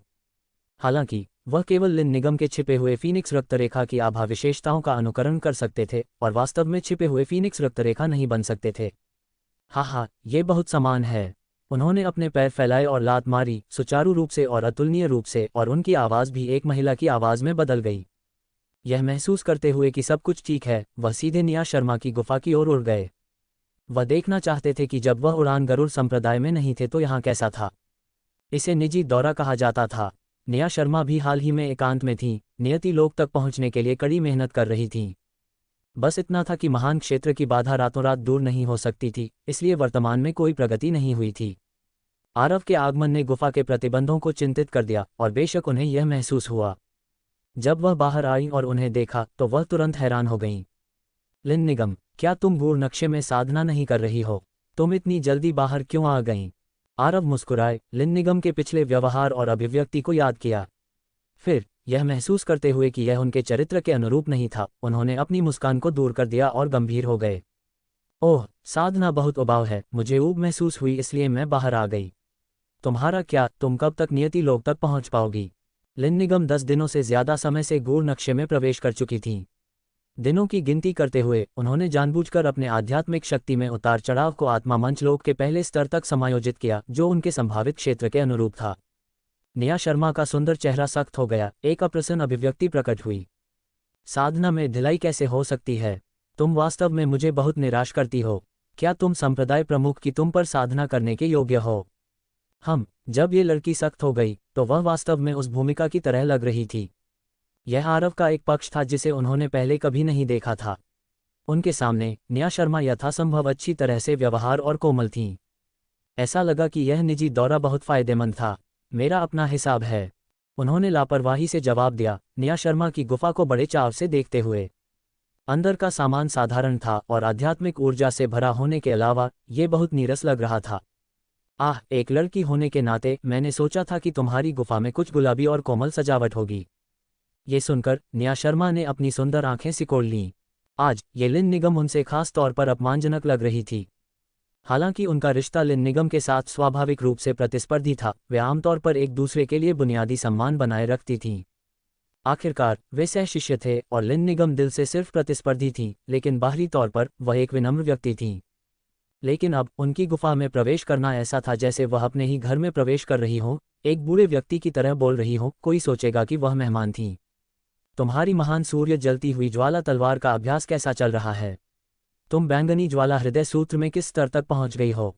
हालांकि वह केवल लिन निगम के छिपे हुए फीनिक्स रक्तरेखा की आभा विशेषताओं का अनुकरण कर सकते थे और वास्तव में छिपे हुए फीनिक्स रक्तरेखा नहीं बन सकते थे। हाँ, ये बहुत समान है। उन्होंने अपने पैर फैलाए और लात मारी, सुचारू रूप से और अतुलनीय रूप से, और उनकी आवाज़ भी एक महिला की आवाज़ में बदल गई। यह महसूस करते हुए कि सब कुछ ठीक है, वह सीधे निया शर्मा की गुफा की ओर उड़ गए। वह देखना चाहते थे कि जब वह उड़ान गरुड़ संप्रदाय में नहीं थे तो यहाँ कैसा था। इसे निजी दौरा कहा जाता था। निया शर्मा भी हाल ही में एकांत में थीं, नियति लोक तक पहुंचने के लिए कड़ी मेहनत कर रही थीं। बस इतना था कि महान क्षेत्र की बाधा रातों रात दूर नहीं हो सकती थी, इसलिए वर्तमान में कोई प्रगति नहीं हुई थी। आरव के आगमन ने गुफा के प्रतिबंधों को चिंतित कर दिया, और बेशक उन्हें यह महसूस हुआ। जब वह बाहर आई और उन्हें देखा तो वह तुरंत हैरान हो गईं। लिन निगम, क्या तुम भूर नक्शे में साधना नहीं कर रही हो? तुम इतनी जल्दी बाहर क्यों आ गईं? आरव मुस्कुराए, लिन निगम के पिछले व्यवहार और अभिव्यक्ति को याद किया। फिर यह महसूस करते हुए कि यह उनके चरित्र के अनुरूप नहीं था, उन्होंने अपनी मुस्कान को दूर कर दिया और गंभीर हो गए। ओह, साधना बहुत उबाऊ है, मुझे ऊब महसूस हुई, इसलिए मैं बाहर आ गई। तुम्हारा क्या, तुम कब तक नियति लोक तक पहुंच पाओगी? लिन निगम 10 दिनों से ज्यादा समय से गूढ़ नक्शे में प्रवेश कर चुकी थीं। दिनों की गिनती करते हुए उन्होंने जानबूझकर अपने आध्यात्मिक शक्ति में उतार चढ़ाव को आत्मा मंच लोक के पहले स्तर तक समायोजित किया, जो उनके संभावित क्षेत्र के अनुरूप था। निया शर्मा का सुंदर चेहरा सख्त हो गया, एक अप्रसन्न अभिव्यक्ति प्रकट हुई। साधना में ढिलाई कैसे हो सकती है? तुम वास्तव में मुझे बहुत निराश करती हो। क्या तुम संप्रदाय प्रमुख की तुम पर साधना करने के योग्य हो? जब ये लड़की सख्त हो गई तो वह वास्तव में उस भूमिका की तरह लग रही थी। यह आरव का एक पक्ष था जिसे उन्होंने पहले कभी नहीं देखा था। उनके सामने निया शर्मा यथासंभव अच्छी तरह से व्यवहार और कोमल थीं। ऐसा लगा कि यह निजी दौरा बहुत फायदेमंद था। मेरा अपना हिसाब है, उन्होंने लापरवाही से जवाब दिया, निया शर्मा की गुफा को बड़े चाव से देखते हुए। अंदर का सामान साधारण था और आध्यात्मिक ऊर्जा से भरा होने के अलावा ये बहुत नीरस लग रहा था। एक लड़की होने के नाते मैंने सोचा था कि तुम्हारी गुफा में कुछ गुलाबी और कोमल सजावट होगी। ये सुनकर निया शर्मा ने अपनी सुंदर आंखें सिकोड़ लीं। आज ये लिन निगम उनसे खास तौर पर अपमानजनक लग रही थी। हालांकि उनका रिश्ता लिन निगम के साथ स्वाभाविक रूप से प्रतिस्पर्धी था, वे आमतौर पर एक दूसरे के लिए बुनियादी सम्मान बनाए रखती थीं। आखिरकार वे सह शिष्य थे और लिन निगम दिल से सिर्फ प्रतिस्पर्धी थीं, लेकिन बाहरी तौर पर वह एक विनम्र व्यक्ति थीं। लेकिन अब उनकी गुफा में प्रवेश करना ऐसा था जैसे वह अपने ही घर में प्रवेश कर रही हो, एक बूढ़े व्यक्ति की तरह बोल रही हो, कोई सोचेगा कि वह मेहमान थीं। तुम्हारी महान सूर्य जलती हुई ज्वाला तलवार का अभ्यास कैसा चल रहा है? तुम बैंगनी ज्वाला हृदय सूत्र में किस स्तर तक पहुंच गई हो?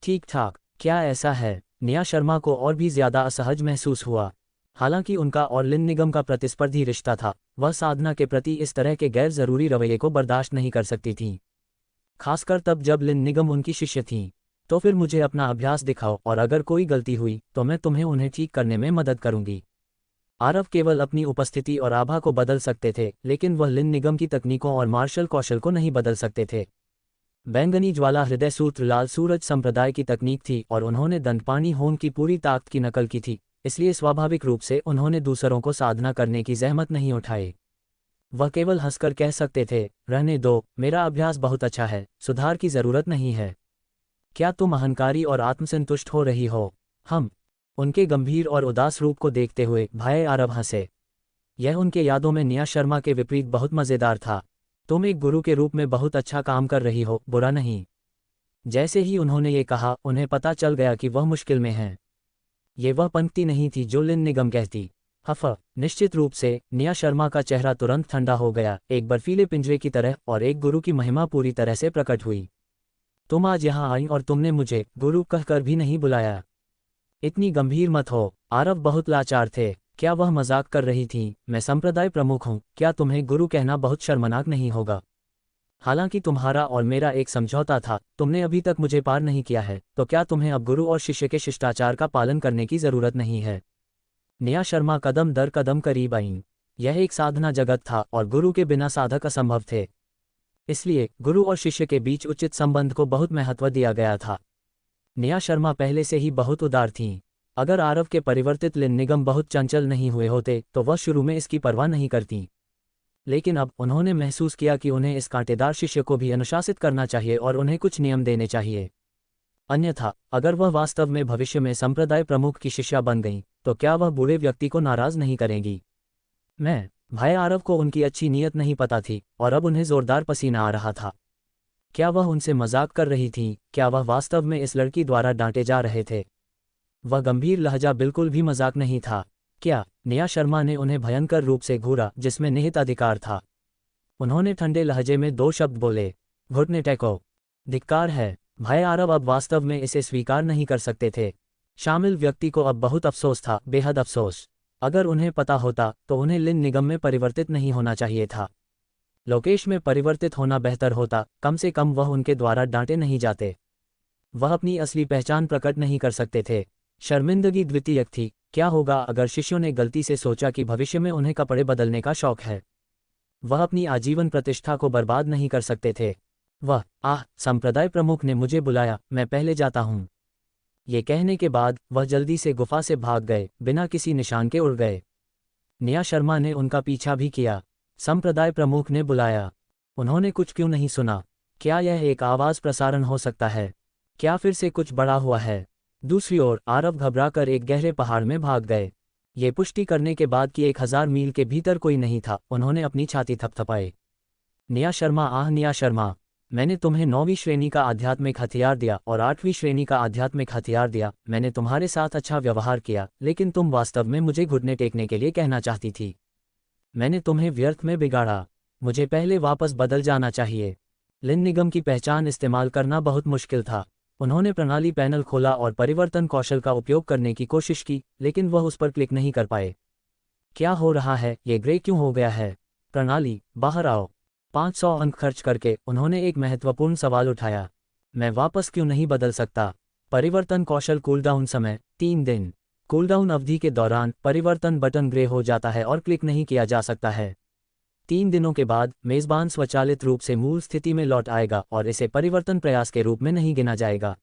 ठीक ठाक, क्या ऐसा है? निया शर्मा को और भी ज्यादा असहज महसूस हुआ। हालांकि उनका और लिन निगम का प्रतिस्पर्धी रिश्ता था, वह साधना के प्रति इस तरह के गैर जरूरी रवैये को बर्दाश्त नहीं कर सकती थीं। खासकर तब जब लिन निगम उनकी शिष्य थीं। तो फिर मुझे अपना अभ्यास दिखाओ और अगर कोई गलती हुई तो मैं तुम्हें उन्हें ठीक करने में मदद करूंगी। आरव केवल अपनी उपस्थिति और आभा को बदल सकते थे, लेकिन वह लिन निगम की तकनीकों और मार्शल कौशल को नहीं बदल सकते थे। बैंगनी ज्वाला हृदय सूत्र लाल सूरज संप्रदाय की तकनीक थी और उन्होंने दंडपाणी होम की पूरी ताकत की नकल की थी, इसलिए स्वाभाविक रूप से उन्होंने दूसरों को साधना करने की जहमत नहीं उठाई। वह केवल हंसकर कह सकते थे, रहने दो, मेरा अभ्यास बहुत अच्छा है, सुधार की जरूरत नहीं है। क्या तुम अहंकारी और आत्मसंतुष्ट हो रही हो? उनके गंभीर और उदास रूप को देखते हुए भाई आरव हंसे। यह उनके यादों में निया शर्मा के विपरीत बहुत मजेदार था। तुम एक गुरु के रूप में बहुत अच्छा काम कर रही हो, बुरा नहीं। जैसे ही उन्होंने ये कहा, उन्हें पता चल गया कि वह मुश्किल में हैं। ये वह पंक्ति नहीं थी जो लिन निगम कहती। निश्चित रूप से निया शर्मा का चेहरा तुरंत ठंडा हो गया, एक बर्फीले पिंजरे की तरह, और एक गुरु की महिमा पूरी तरह से प्रकट हुई। तुम आज यहाँ आई और तुमने मुझे गुरु कहकर भी नहीं बुलाया। इतनी गंभीर मत हो। आरव बहुत लाचार थे। क्या वह मजाक कर रही थीं? मैं संप्रदाय प्रमुख हूँ, क्या तुम्हें गुरु कहना बहुत शर्मनाक नहीं होगा? हालांकि तुम्हारा और मेरा एक समझौता था, तुमने अभी तक मुझे पार नहीं किया है, तो क्या तुम्हें अब गुरु और शिष्य के शिष्टाचार का पालन करने की जरूरत नहीं है? निया शर्मा कदम दर कदम करीब आईं। यह एक साधना जगत था और गुरु के बिना साधक असंभव थे। इसलिए गुरु और शिष्य के बीच उचित संबंध को बहुत महत्व दिया गया था। निया शर्मा पहले से ही बहुत उदार थीं। अगर आरव के परिवर्तित लिन निगम बहुत चंचल नहीं हुए होते तो वह शुरू में इसकी परवाह नहीं करतीं। लेकिन अब उन्होंने महसूस किया कि उन्हें इस कांटेदार शिष्य को भी अनुशासित करना चाहिए और उन्हें कुछ नियम देने चाहिए। अन्यथा अगर वह वास्तव में भविष्य में संप्रदाय प्रमुख की शिष्या बन गईं, तो क्या वह बूढ़े व्यक्ति को नाराज नहीं करेंगी? भाई आरव को उनकी अच्छी नीयत नहीं पता थी और अब उन्हें जोरदार पसीना आ रहा था। क्या वह उनसे मजाक कर रही थीं? क्या वह वास्तव में इस लड़की द्वारा डांटे जा रहे थे? वह गंभीर लहजा बिल्कुल भी मजाक नहीं था। क्या? निया शर्मा ने उन्हें भयंकर रूप से घूरा जिसमें निहित अधिकार था। उन्होंने ठंडे लहजे में 2 शब्द बोले, घुटने टेको। धिक्कार है। भाई आरव अब वास्तव में इसे स्वीकार नहीं कर सकते थे। शामिल व्यक्ति को अब बहुत अफसोस था, बेहद अफसोस। अगर उन्हें पता होता तो उन्हें लिन निगम में परिवर्तित नहीं होना चाहिए था। लोकेश में परिवर्तित होना बेहतर होता, कम से कम वह उनके द्वारा डांटे नहीं जाते। वह अपनी असली पहचान प्रकट नहीं कर सकते थे। शर्मिंदगी द्वितीयक थी। क्या होगा अगर शिष्यों ने गलती से सोचा कि भविष्य में उन्हें कपड़े बदलने का शौक है? वह अपनी आजीवन प्रतिष्ठा को बर्बाद नहीं कर सकते थे। संप्रदाय प्रमुख ने मुझे बुलाया, मैं पहले जाता हूँ। ये कहने के बाद वह जल्दी से गुफा से भाग गए, बिना किसी निशान के उड़ गए। निया शर्मा ने उनका पीछा भी किया। संप्रदाय प्रमुख ने बुलाया। उन्होंने कुछ क्यों नहीं सुना? क्या यह एक आवाज प्रसारण हो सकता है? क्या फिर से कुछ बड़ा हुआ है? दूसरी ओर आरव घबराकर एक गहरे पहाड़ में भाग गए। ये पुष्टि करने के बाद कि 1000 मील के भीतर कोई नहीं था, उन्होंने अपनी छाती थपथपाई। निया शर्मा, आह निया शर्मा, मैंने तुम्हें 9वीं श्रेणी का आध्यात्मिक हथियार दिया और 8वीं श्रेणी का आध्यात्मिक हथियार दिया। मैंने तुम्हारे साथ अच्छा व्यवहार किया, लेकिन तुम वास्तव में मुझे घुटने टेकने के लिए कहना चाहती थी। मैंने तुम्हें व्यर्थ में बिगाड़ा। मुझे पहले वापस बदल जाना चाहिए। लिन निगम की पहचान इस्तेमाल करना बहुत मुश्किल था। उन्होंने प्रणाली पैनल खोला और परिवर्तन कौशल का उपयोग करने की कोशिश की, लेकिन वह उस पर क्लिक नहीं कर पाए। क्या हो रहा है? ये ग्रे क्यों हो गया है? प्रणाली, बाहर आओ। 500 अंक खर्च करके उन्होंने एक महत्वपूर्ण सवाल उठाया। मैं वापस क्यों नहीं बदल सकता? परिवर्तन कौशल कूलडाउन समय 3 दिन। कूलडाउन अवधि के दौरान परिवर्तन बटन ग्रे हो जाता है और क्लिक नहीं किया जा सकता है। 3 दिनों के बाद मेजबान स्वचालित रूप से मूल स्थिति में लौट आएगा और इसे परिवर्तन प्रयास के रूप में नहीं गिना जाएगा।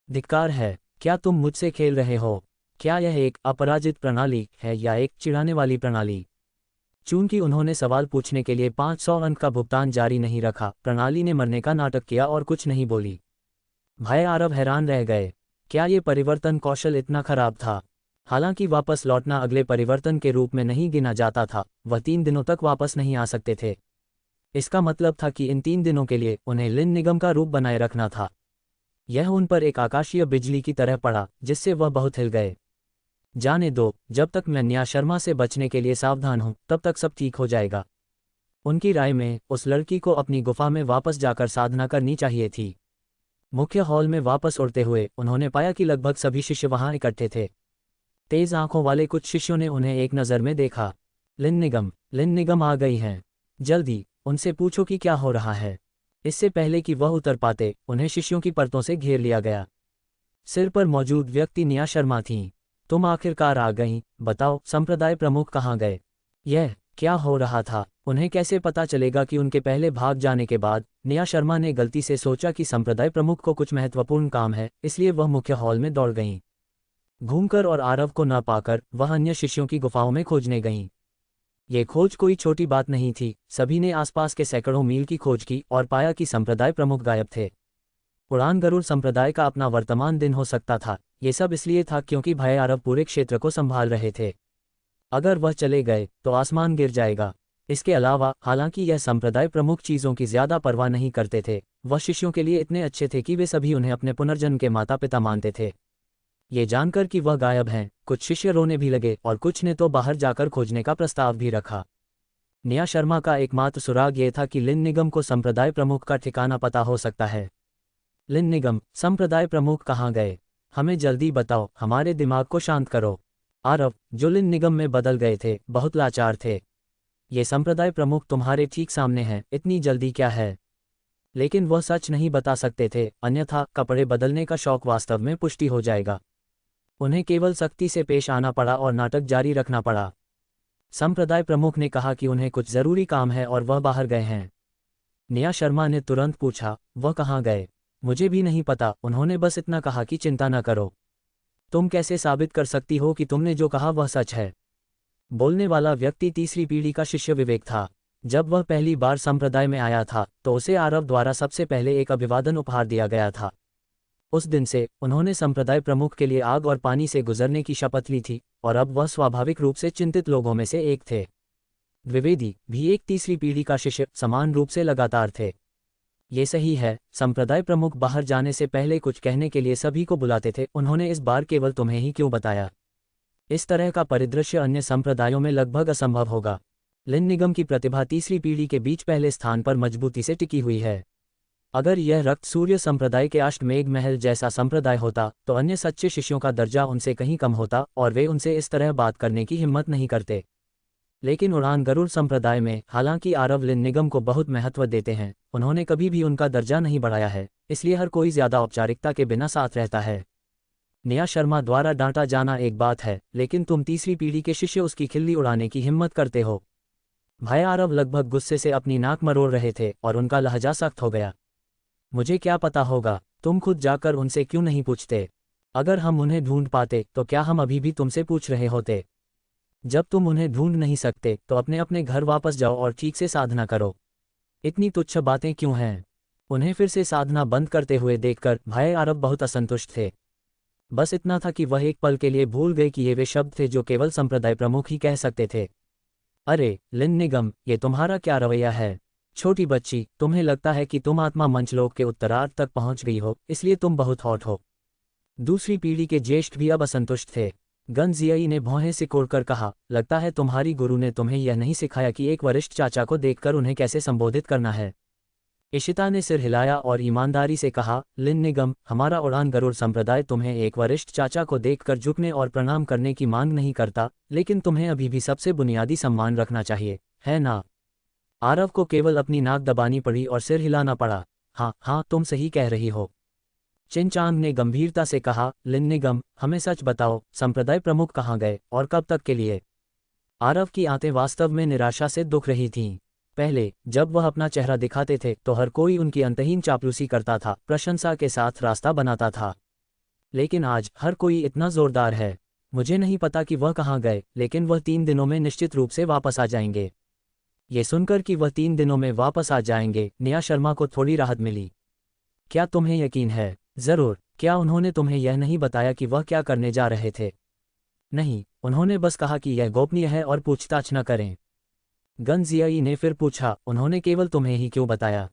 धिक्कार है। क्या तुम मुझसे खेल रहे हो? क्या यह एक अपराजित प्रणाली है या एक चिढ़ाने वाली प्रणाली? चूंकि उन्होंने सवाल पूछने के लिए 500 अंक का भुगतान जारी नहीं रखा, प्रणाली ने मरने का नाटक किया और कुछ नहीं बोली। भाई आरव हैरान रह गए। क्या ये परिवर्तन कौशल इतना खराब था? हालांकि वापस लौटना अगले परिवर्तन के रूप में नहीं गिना जाता था, वह 3 दिनों तक वापस नहीं आ सकते थे। इसका मतलब था कि इन 3 दिनों के लिए उन्हें लिन निगम का रूप बनाए रखना था। यह उन पर एक आकाशीय बिजली की तरह पड़ा, जिससे वह बहुत हिल गए। जाने दो, जब तक मैं निया शर्मा से बचने के लिए सावधान हूं, तब तक सब ठीक हो जाएगा। उनकी राय में उस लड़की को अपनी गुफा में वापस जाकर साधना करनी चाहिए थी। मुख्य हॉल में वापस उड़ते हुए उन्होंने पाया कि लगभग सभी शिष्य वहां इकट्ठे थे। तेज आंखों वाले कुछ शिष्यों ने उन्हें एक नज़र में देखा। लिन निगम आ गई हैं। जल्दी उनसे पूछो कि क्या हो रहा है। इससे पहले कि वह उतर पाते, उन्हें शिष्यों की परतों से घेर लिया गया। सिर पर मौजूद व्यक्ति निया शर्मा थीं। तुम आखिरकार आ गईं, बताओ संप्रदाय प्रमुख कहाँ गए? यह क्या हो रहा था? उन्हें कैसे पता चलेगा कि उनके पहले भाग जाने के बाद? निया शर्मा ने गलती से सोचा कि संप्रदाय प्रमुख को कुछ महत्वपूर्ण काम है, इसलिए वह मुख्य हॉल में दौड़ गईं। घूमकर और आरव को न पाकर वह अन्य शिष्यों की गुफाओं में खोजने गईं। ये खोज कोई छोटी बात नहीं थी। सभी ने आसपास के सैकड़ों मील की खोज की और पाया कि संप्रदाय प्रमुख गायब थे। उड़ान गरुड़ संप्रदाय का अपना वर्तमान दिन हो सकता था। ये सब इसलिए था क्योंकि भाई आरव पूरे क्षेत्र को संभाल रहे थे। अगर वह चले गए तो आसमान गिर जाएगा। इसके अलावा, हालांकि यह संप्रदाय प्रमुख चीज़ों की ज्यादा परवाह नहीं करते थे, वह शिष्यों के लिए इतने अच्छे थे कि वे सभी उन्हें अपने पुनर्जन्म के माता पिता मानते थे। ये जानकर कि वह गायब हैं, कुछ शिष्य रोने भी लगे और कुछ ने तो बाहर जाकर खोजने का प्रस्ताव भी रखा। निया शर्मा का एकमात्र सुराग ये था कि लिन निगम को संप्रदाय प्रमुख का ठिकाना पता हो सकता है। लिन निगम, संप्रदाय प्रमुख कहाँ गए? हमें जल्दी बताओ, हमारे दिमाग को शांत करो। आरव, जो लिन निगम में बदल गए थे, बहुत लाचार थे। ये संप्रदाय प्रमुख तुम्हारे ठीक सामने हैं, इतनी जल्दी क्या है? लेकिन वह सच नहीं बता सकते थे, अन्यथा कपड़े बदलने का शौक वास्तव में पुष्टि हो जाएगा। उन्हें केवल सख्ती से पेश आना पड़ा और नाटक जारी रखना पड़ा। संप्रदाय प्रमुख ने कहा कि उन्हें कुछ जरूरी काम है और वह बाहर गए हैं। निया शर्मा ने तुरंत पूछा, वह कहाँ गए? मुझे भी नहीं पता, उन्होंने बस इतना कहा कि चिंता न करो। तुम कैसे साबित कर सकती हो कि तुमने जो कहा वह सच है? बोलने वाला व्यक्ति तीसरी पीढ़ी का शिष्य विवेक था। जब वह पहली बार संप्रदाय में आया था तो उसे आरव द्वारा सबसे पहले एक अभिवादन उपहार दिया गया था। उस दिन से उन्होंने संप्रदाय प्रमुख के लिए आग और पानी से गुजरने की शपथ ली थी और अब वह स्वाभाविक रूप से चिंतित लोगों में से एक थे। द्विवेदी भी एक तीसरी पीढ़ी का शिष्य समान रूप से लगातार थे। ये सही है, संप्रदाय प्रमुख बाहर जाने से पहले कुछ कहने के लिए सभी को बुलाते थे। उन्होंने इस बार केवल तुम्हें ही क्यों बताया? इस तरह का परिदृश्य अन्य संप्रदायों में लगभग असंभव होगा। लिन निगम की प्रतिभा तीसरी पीढ़ी के बीच पहले स्थान पर मजबूती से टिकी हुई है। अगर यह रक्त सूर्य संप्रदाय के अष्टमेघ महल जैसा संप्रदाय होता तो अन्य सच्चे शिष्यों का दर्जा उनसे कहीं कम होता और वे उनसे इस तरह बात करने की हिम्मत नहीं करते। लेकिन उड़ान गरुड़ संप्रदाय में, हालांकि आरव लिन निगम को बहुत महत्व देते हैं, उन्होंने कभी भी उनका दर्जा नहीं बढ़ाया है, इसलिए हर कोई ज्यादा औपचारिकता के बिना साथ रहता है। निया शर्मा द्वारा डांटा जाना एक बात है, लेकिन तुम तीसरी पीढ़ी के शिष्य उसकी खिल्ली उड़ाने की हिम्मत करते हो। भाई आरव लगभग गुस्से से अपनी नाक मरोड़ रहे थे और उनका लहजा सख्त हो गया। मुझे क्या पता होगा? तुम खुद जाकर उनसे क्यों नहीं पूछते? अगर हम उन्हें ढूंढ पाते तो क्या हम अभी भी तुमसे पूछ रहे होते? जब तुम उन्हें ढूंढ नहीं सकते तो अपने अपने घर वापस जाओ और ठीक से साधना करो। इतनी तुच्छ बातें क्यों हैं? उन्हें फिर से साधना बंद करते हुए देखकर भाई आरब बहुत असंतुष्ट थे। बस इतना था कि वह एक पल के लिए भूल गए कि ये वे शब्द थे जो केवल संप्रदाय प्रमुख ही कह सकते थे। अरे लिन निगम, ये तुम्हारा क्या रवैया है? छोटी बच्ची, तुम्हें लगता है कि तुम आत्मा मंचलोक के उत्तरार्ध तक पहुंच गई हो, इसलिए तुम बहुत हॉट हो। दूसरी पीढ़ी के ज्येष्ठ भी अब असंतुष्ट थे। गनजियाई ने भौहें सिकोड़कर कहा, लगता है तुम्हारी गुरु ने तुम्हें यह नहीं सिखाया कि एक वरिष्ठ चाचा को देखकर उन्हें कैसे संबोधित करना है। इशिता ने सिर हिलाया और ईमानदारी से कहा, लिन निगम, हमारा उड़ान गरुड़ संप्रदाय तुम्हें एक वरिष्ठ चाचा को देखकर झुकने और प्रणाम करने की मांग नहीं करता, लेकिन तुम्हें अभी भी सबसे बुनियादी सम्मान रखना चाहिए, है ना? आरव को केवल अपनी नाक दबानी पड़ी और सिर हिलाना पड़ा। हाँ हाँ, तुम सही कह रही हो। चिनचांग ने गंभीरता से कहा, लिन निगम, हमें सच बताओ, संप्रदाय प्रमुख कहाँ गए और कब तक के लिए? आरव की आंखें वास्तव में निराशा से दुख रही थीं। पहले जब वह अपना चेहरा दिखाते थे तो हर कोई उनकी अंतहीन चापलूसी करता था, प्रशंसा के साथ रास्ता बनाता था। लेकिन आज हर कोई इतना जोरदार है। मुझे नहीं पता कि वह कहाँ गए, लेकिन वह 3 दिनों में निश्चित रूप से वापस आ जाएंगे। ये सुनकर कि वह 3 दिनों में वापस आ जाएंगे, निया शर्मा को थोड़ी राहत मिली। क्या तुम्हें यकीन है? जरूर। क्या उन्होंने तुम्हें यह नहीं बताया कि वह क्या करने जा रहे थे? नहीं, उन्होंने बस कहा कि यह गोपनीय है और पूछताछ न करें। गनजियाई ने फिर पूछा, उन्होंने केवल तुम्हें ही क्यों बताया?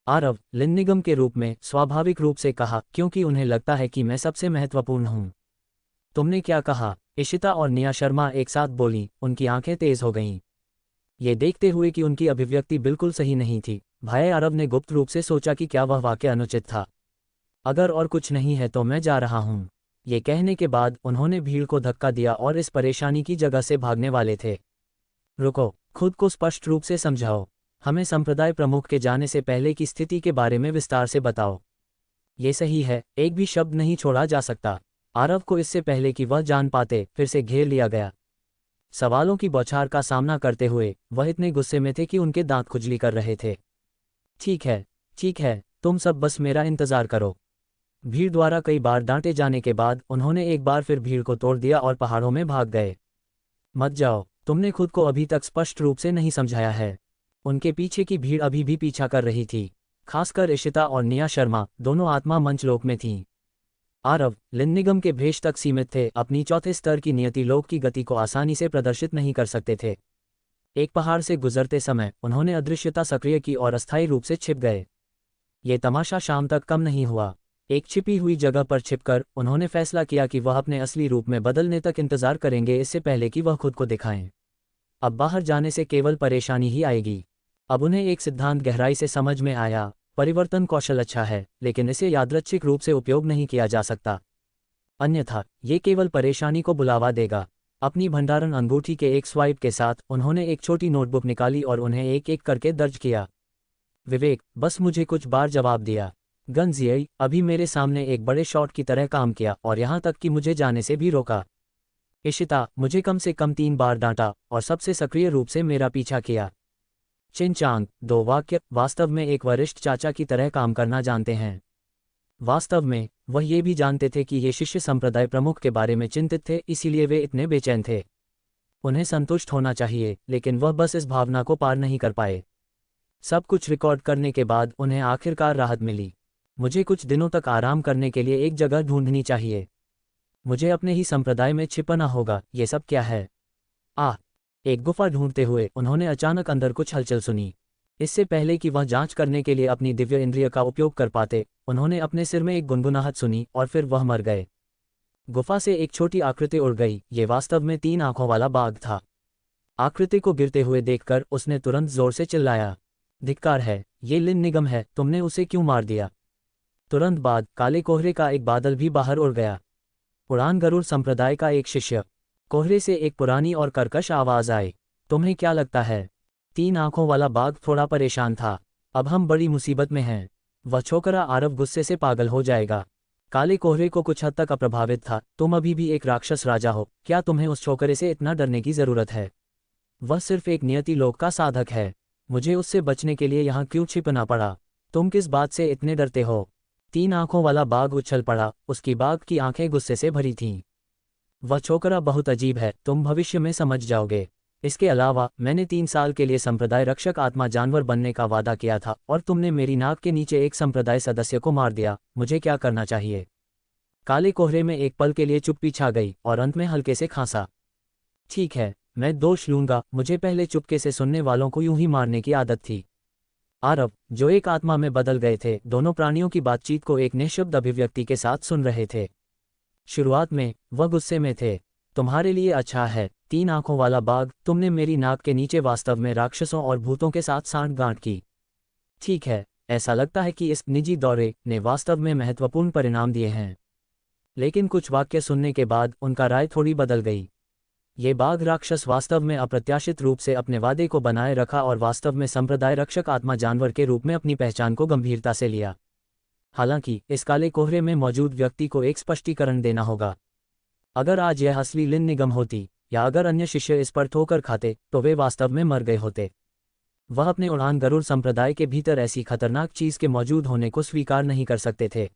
आरव, लिन निगम के रूप में स्वाभाविक रूप से कहा, क्योंकि उन्हें लगता है कि मैं सबसे महत्वपूर्ण हूं। तुमने क्या कहा? इशिता और निया शर्मा एक साथ बोली, उनकी आंखें तेज हो गईं। ये देखते हुए कि उनकी अभिव्यक्ति बिल्कुल सही नहीं थी, भाई आरब ने गुप्त रूप से सोचा कि क्या वह वाकई अनुचित था। अगर और कुछ नहीं है तो मैं जा रहा हूं। ये कहने के बाद उन्होंने भीड़ को धक्का दिया और इस परेशानी की जगह से भागने वाले थे। रुको, खुद को स्पष्ट रूप से समझाओ। हमें संप्रदाय प्रमुख के जाने से पहले की स्थिति के बारे में विस्तार से बताओ। ये सही है, एक भी शब्द नहीं छोड़ा जा सकता। आरव को इससे पहले कि वह जान पाते फिर से घेर लिया गया। सवालों की बौछार का सामना करते हुए वह इतने गुस्से में थे कि उनके दांत खुजली कर रहे थे। ठीक है, तुम सब बस मेरा इंतजार करो। भीड़ द्वारा कई बार डांटे जाने के बाद उन्होंने एक बार फिर भीड़ को तोड़ दिया और पहाड़ों में भाग गए। मत जाओ, तुमने खुद को अभी तक स्पष्ट रूप से नहीं समझाया है। उनके पीछे की भीड़ अभी भी पीछा कर रही थी, खासकर इशिता और निया शर्मा, दोनों आत्मा मंचलोक में थीं। आरव, लिन निगम के भेष तक सीमित थे, अपनी चौथे स्तर की नियति लोक की गति को आसानी से प्रदर्शित नहीं कर सकते थे। एक पहाड़ से गुजरते समय उन्होंने अदृश्यता सक्रिय की और अस्थायी रूप से छिप गए। ये तमाशा शाम तक कम नहीं हुआ। एक छिपी हुई जगह पर छिपकर उन्होंने फैसला किया कि वह अपने असली रूप में बदलने तक इंतजार करेंगे, इससे पहले कि वह खुद को दिखाएं। अब बाहर जाने से केवल परेशानी ही आएगी। अब उन्हें एक सिद्धांत गहराई से समझ में आया, परिवर्तन कौशल अच्छा है, लेकिन इसे यादृच्छिक रूप से उपयोग नहीं किया जा सकता, अन्यथा ये केवल परेशानी को बुलावा देगा। अपनी भंडारण अंगूठी के एक स्वाइप के साथ उन्होंने एक छोटी नोटबुक निकाली और उन्हें एक एक करके दर्ज किया। विवेक, बस मुझे कुछ बार जवाब दिया। गनजियाई, अभी मेरे सामने एक बड़े शॉट की तरह काम किया और यहाँ तक कि मुझे जाने से भी रोका। इशिता, मुझे कम से कम 3 बार डांटा और सबसे सक्रिय रूप से मेरा पीछा किया। चिनचांग, 2 वाक्य, वास्तव में एक वरिष्ठ चाचा की तरह काम करना जानते हैं। वास्तव में वह ये भी जानते थे कि ये शिष्य संप्रदाय प्रमुख के बारे में चिंतित थे, इसीलिए वे इतने बेचैन थे। उन्हें संतुष्ट होना चाहिए, लेकिन वह बस इस भावना को पार नहीं कर पाए। सब कुछ रिकॉर्ड करने के बाद उन्हें आखिरकार राहत मिली। मुझे कुछ दिनों तक आराम करने के लिए एक जगह ढूंढनी चाहिए। मुझे अपने ही संप्रदाय में छिपना होगा। ये सब क्या है? एक गुफा ढूंढते हुए उन्होंने अचानक अंदर कुछ हलचल सुनी। इससे पहले कि वह जांच करने के लिए अपनी दिव्य इंद्रिय का उपयोग कर पाते, उन्होंने अपने सिर में एक गुनगुनाहट सुनी और फिर वह मर गए। गुफा से एक छोटी आकृति उड़ गई। ये वास्तव में 3 आंखों वाला बाघ था। आकृति को गिरते हुए देखकर उसने तुरंत जोर से चिल्लाया, धिक्कार है, ये लिन निगम है, तुमने उसे क्यों मार दिया? तुरंत बाद काले कोहरे का एक बादल भी बाहर उड़ गया। उड़ान गरुड़ संप्रदाय का एक शिष्य। कोहरे से एक पुरानी और कर्कश आवाज आई, तुम्हें क्या लगता है? 3 आंखों वाला बाघ थोड़ा परेशान था। अब हम बड़ी मुसीबत में हैं। वह छोकरा आरव गुस्से से पागल हो जाएगा। काले कोहरे को कुछ हद तक अप्रभावित था। तुम अभी भी एक राक्षस राजा हो, क्या तुम्हें उस छोकरे से इतना डरने की जरूरत है? वह सिर्फ एक नियति लोक का साधक है। मुझे उससे बचने के लिए यहाँ क्यों छिपना पड़ा? तुम किस बात से इतने डरते हो? 3 आंखों वाला बाघ उछल पड़ा। उसकी बाघ की आंखें गुस्से से भरी थीं। वह छोकरा बहुत अजीब है, तुम भविष्य में समझ जाओगे। इसके अलावा मैंने 3 साल के लिए संप्रदाय रक्षक आत्मा जानवर बनने का वादा किया था और तुमने मेरी नाक के नीचे एक संप्रदाय सदस्य को मार दिया। मुझे क्या करना चाहिए? काले कोहरे में एक पल के लिए चुप्पी छा गई और अंत में हल्के से खांसा। ठीक है, मैं दोष लूंगा, मुझे पहले चुपके से सुनने वालों को यूं ही मारने की आदत थी। आरव, जो एक आत्मा में बदल गए थे, दोनों प्राणियों की बातचीत को एक निःशब्द अभिव्यक्ति के साथ सुन रहे थे। शुरुआत में वह गुस्से में थे। तुम्हारे लिए अच्छा है, 3 आंखों वाला बाघ, तुमने मेरी नाक के नीचे वास्तव में राक्षसों और भूतों के साथ सांठगांठ की। ठीक है, ऐसा लगता है कि इस निजी दौरे ने वास्तव में महत्वपूर्ण परिणाम दिए हैं। लेकिन कुछ वाक्य सुनने के बाद उनका राय थोड़ी बदल गई। ये बाघ राक्षस वास्तव में अप्रत्याशित रूप से अपने वादे को बनाए रखा और वास्तव में संप्रदाय रक्षक आत्मा जानवर के रूप में अपनी पहचान को गंभीरता से लिया। हालांकि इस काले कोहरे में मौजूद व्यक्ति को एक स्पष्टीकरण देना होगा। अगर आज यह असली लिन निगम होती या अगर अन्य शिष्य इस पर ठोकर खाते तो वे वास्तव में मर गए होते। वह अपने उड़ान गरुड़ संप्रदाय के भीतर ऐसी खतरनाक चीज के मौजूद होने को स्वीकार नहीं कर सकते थे।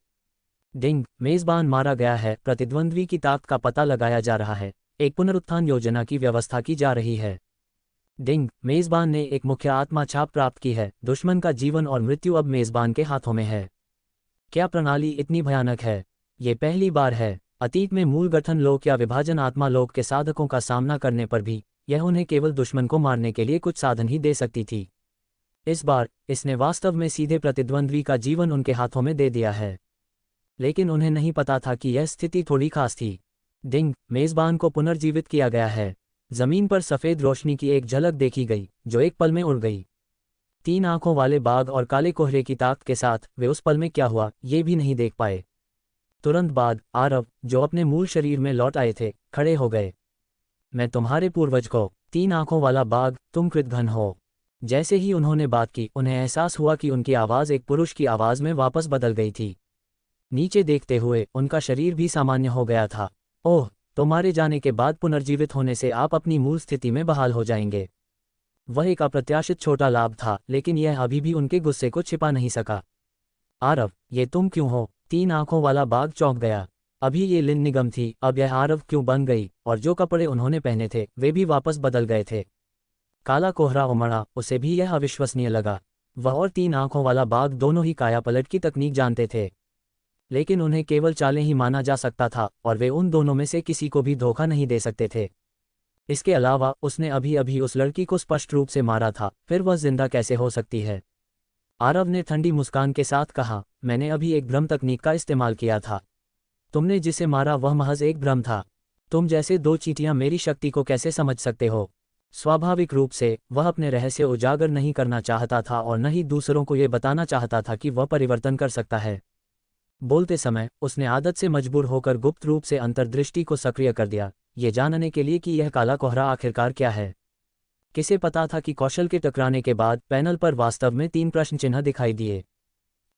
डिंग, मेजबान मारा गया है, प्रतिद्वंद्वी की ताकत का पता लगाया जा रहा है, एक पुनरुत्थान योजना की व्यवस्था की जा रही है। डिंग, मेजबान ने एक मुख्य आत्मा छाप प्राप्त की है, दुश्मन का जीवन और मृत्यु अब मेजबान के हाथों में है। क्या प्रणाली इतनी भयानक है? ये पहली बार है। अतीत में मूल गठन लोक या विभाजन आत्मा लोक के साधकों का सामना करने पर भी यह उन्हें केवल दुश्मन को मारने के लिए कुछ साधन ही दे सकती थी। इस बार इसने वास्तव में सीधे प्रतिद्वंद्वी का जीवन उनके हाथों में दे दिया है। लेकिन उन्हें नहीं पता था कि यह स्थिति थोड़ी खास थी। डिंग, मेजबान को पुनर्जीवित किया गया है। जमीन पर सफेद रोशनी की एक झलक देखी गई जो एक पल में उड़ गई। 3 आंखों वाले बाघ और काले कोहरे की ताकत के साथ वे उस पल में क्या हुआ ये भी नहीं देख पाए। तुरंत बाद आरव, जो अपने मूल शरीर में लौट आए थे, खड़े हो गए। मैं तुम्हारे पूर्वज को, 3 आंखों वाला बाघ, तुम कृतघ्न हो। जैसे ही उन्होंने बात की उन्हें एहसास हुआ कि उनकी आवाज़ एक पुरुष की आवाज़ में वापस बदल गई थी। नीचे देखते हुए उनका शरीर भी सामान्य हो गया था। ओह, तुम्हारे जाने के बाद पुनर्जीवित होने से आप अपनी मूल स्थिति में बहाल हो जाएंगे। वह एक अप्रत्याशित छोटा लाभ था, लेकिन यह अभी भी उनके गुस्से को छिपा नहीं सका। आरव, ये तुम क्यों हो? 3 आंखों वाला बाघ चौंक गया। अभी ये लिन निगम थी, अब यह आरव क्यों बन गई? और जो कपड़े उन्होंने पहने थे वे भी वापस बदल गए थे। काला कोहरा उमड़ा, उसे भी यह अविश्वसनीय लगा। वह और 3 आंखों वाला बाघ दोनों ही कायापलट की तकनीक जानते थे, लेकिन उन्हें केवल चालें ही माना जा सकता था और वे उन दोनों में से किसी को भी धोखा नहीं दे सकते थे। इसके अलावा उसने अभी अभी उस लड़की को स्पष्ट रूप से मारा था, फिर वह जिंदा कैसे हो सकती है? आरव ने ठंडी मुस्कान के साथ कहा, मैंने अभी एक भ्रम तकनीक का इस्तेमाल किया था। तुमने जिसे मारा वह महज एक भ्रम था। तुम जैसे 2 चींटियां मेरी शक्ति को कैसे समझ सकते हो? स्वाभाविक रूप से वह अपने रहस्य उजागर नहीं करना चाहता था और न ही दूसरों को यह बताना चाहता था कि वह परिवर्तन कर सकता है। बोलते समय उसने आदत से मजबूर होकर गुप्त रूप से अंतर्दृष्टि को सक्रिय कर दिया, ये जानने के लिए कि यह काला कोहरा आखिरकार क्या है। किसे पता था कि कौशल के टकराने के बाद पैनल पर वास्तव में 3 प्रश्न चिन्ह दिखाई दिए।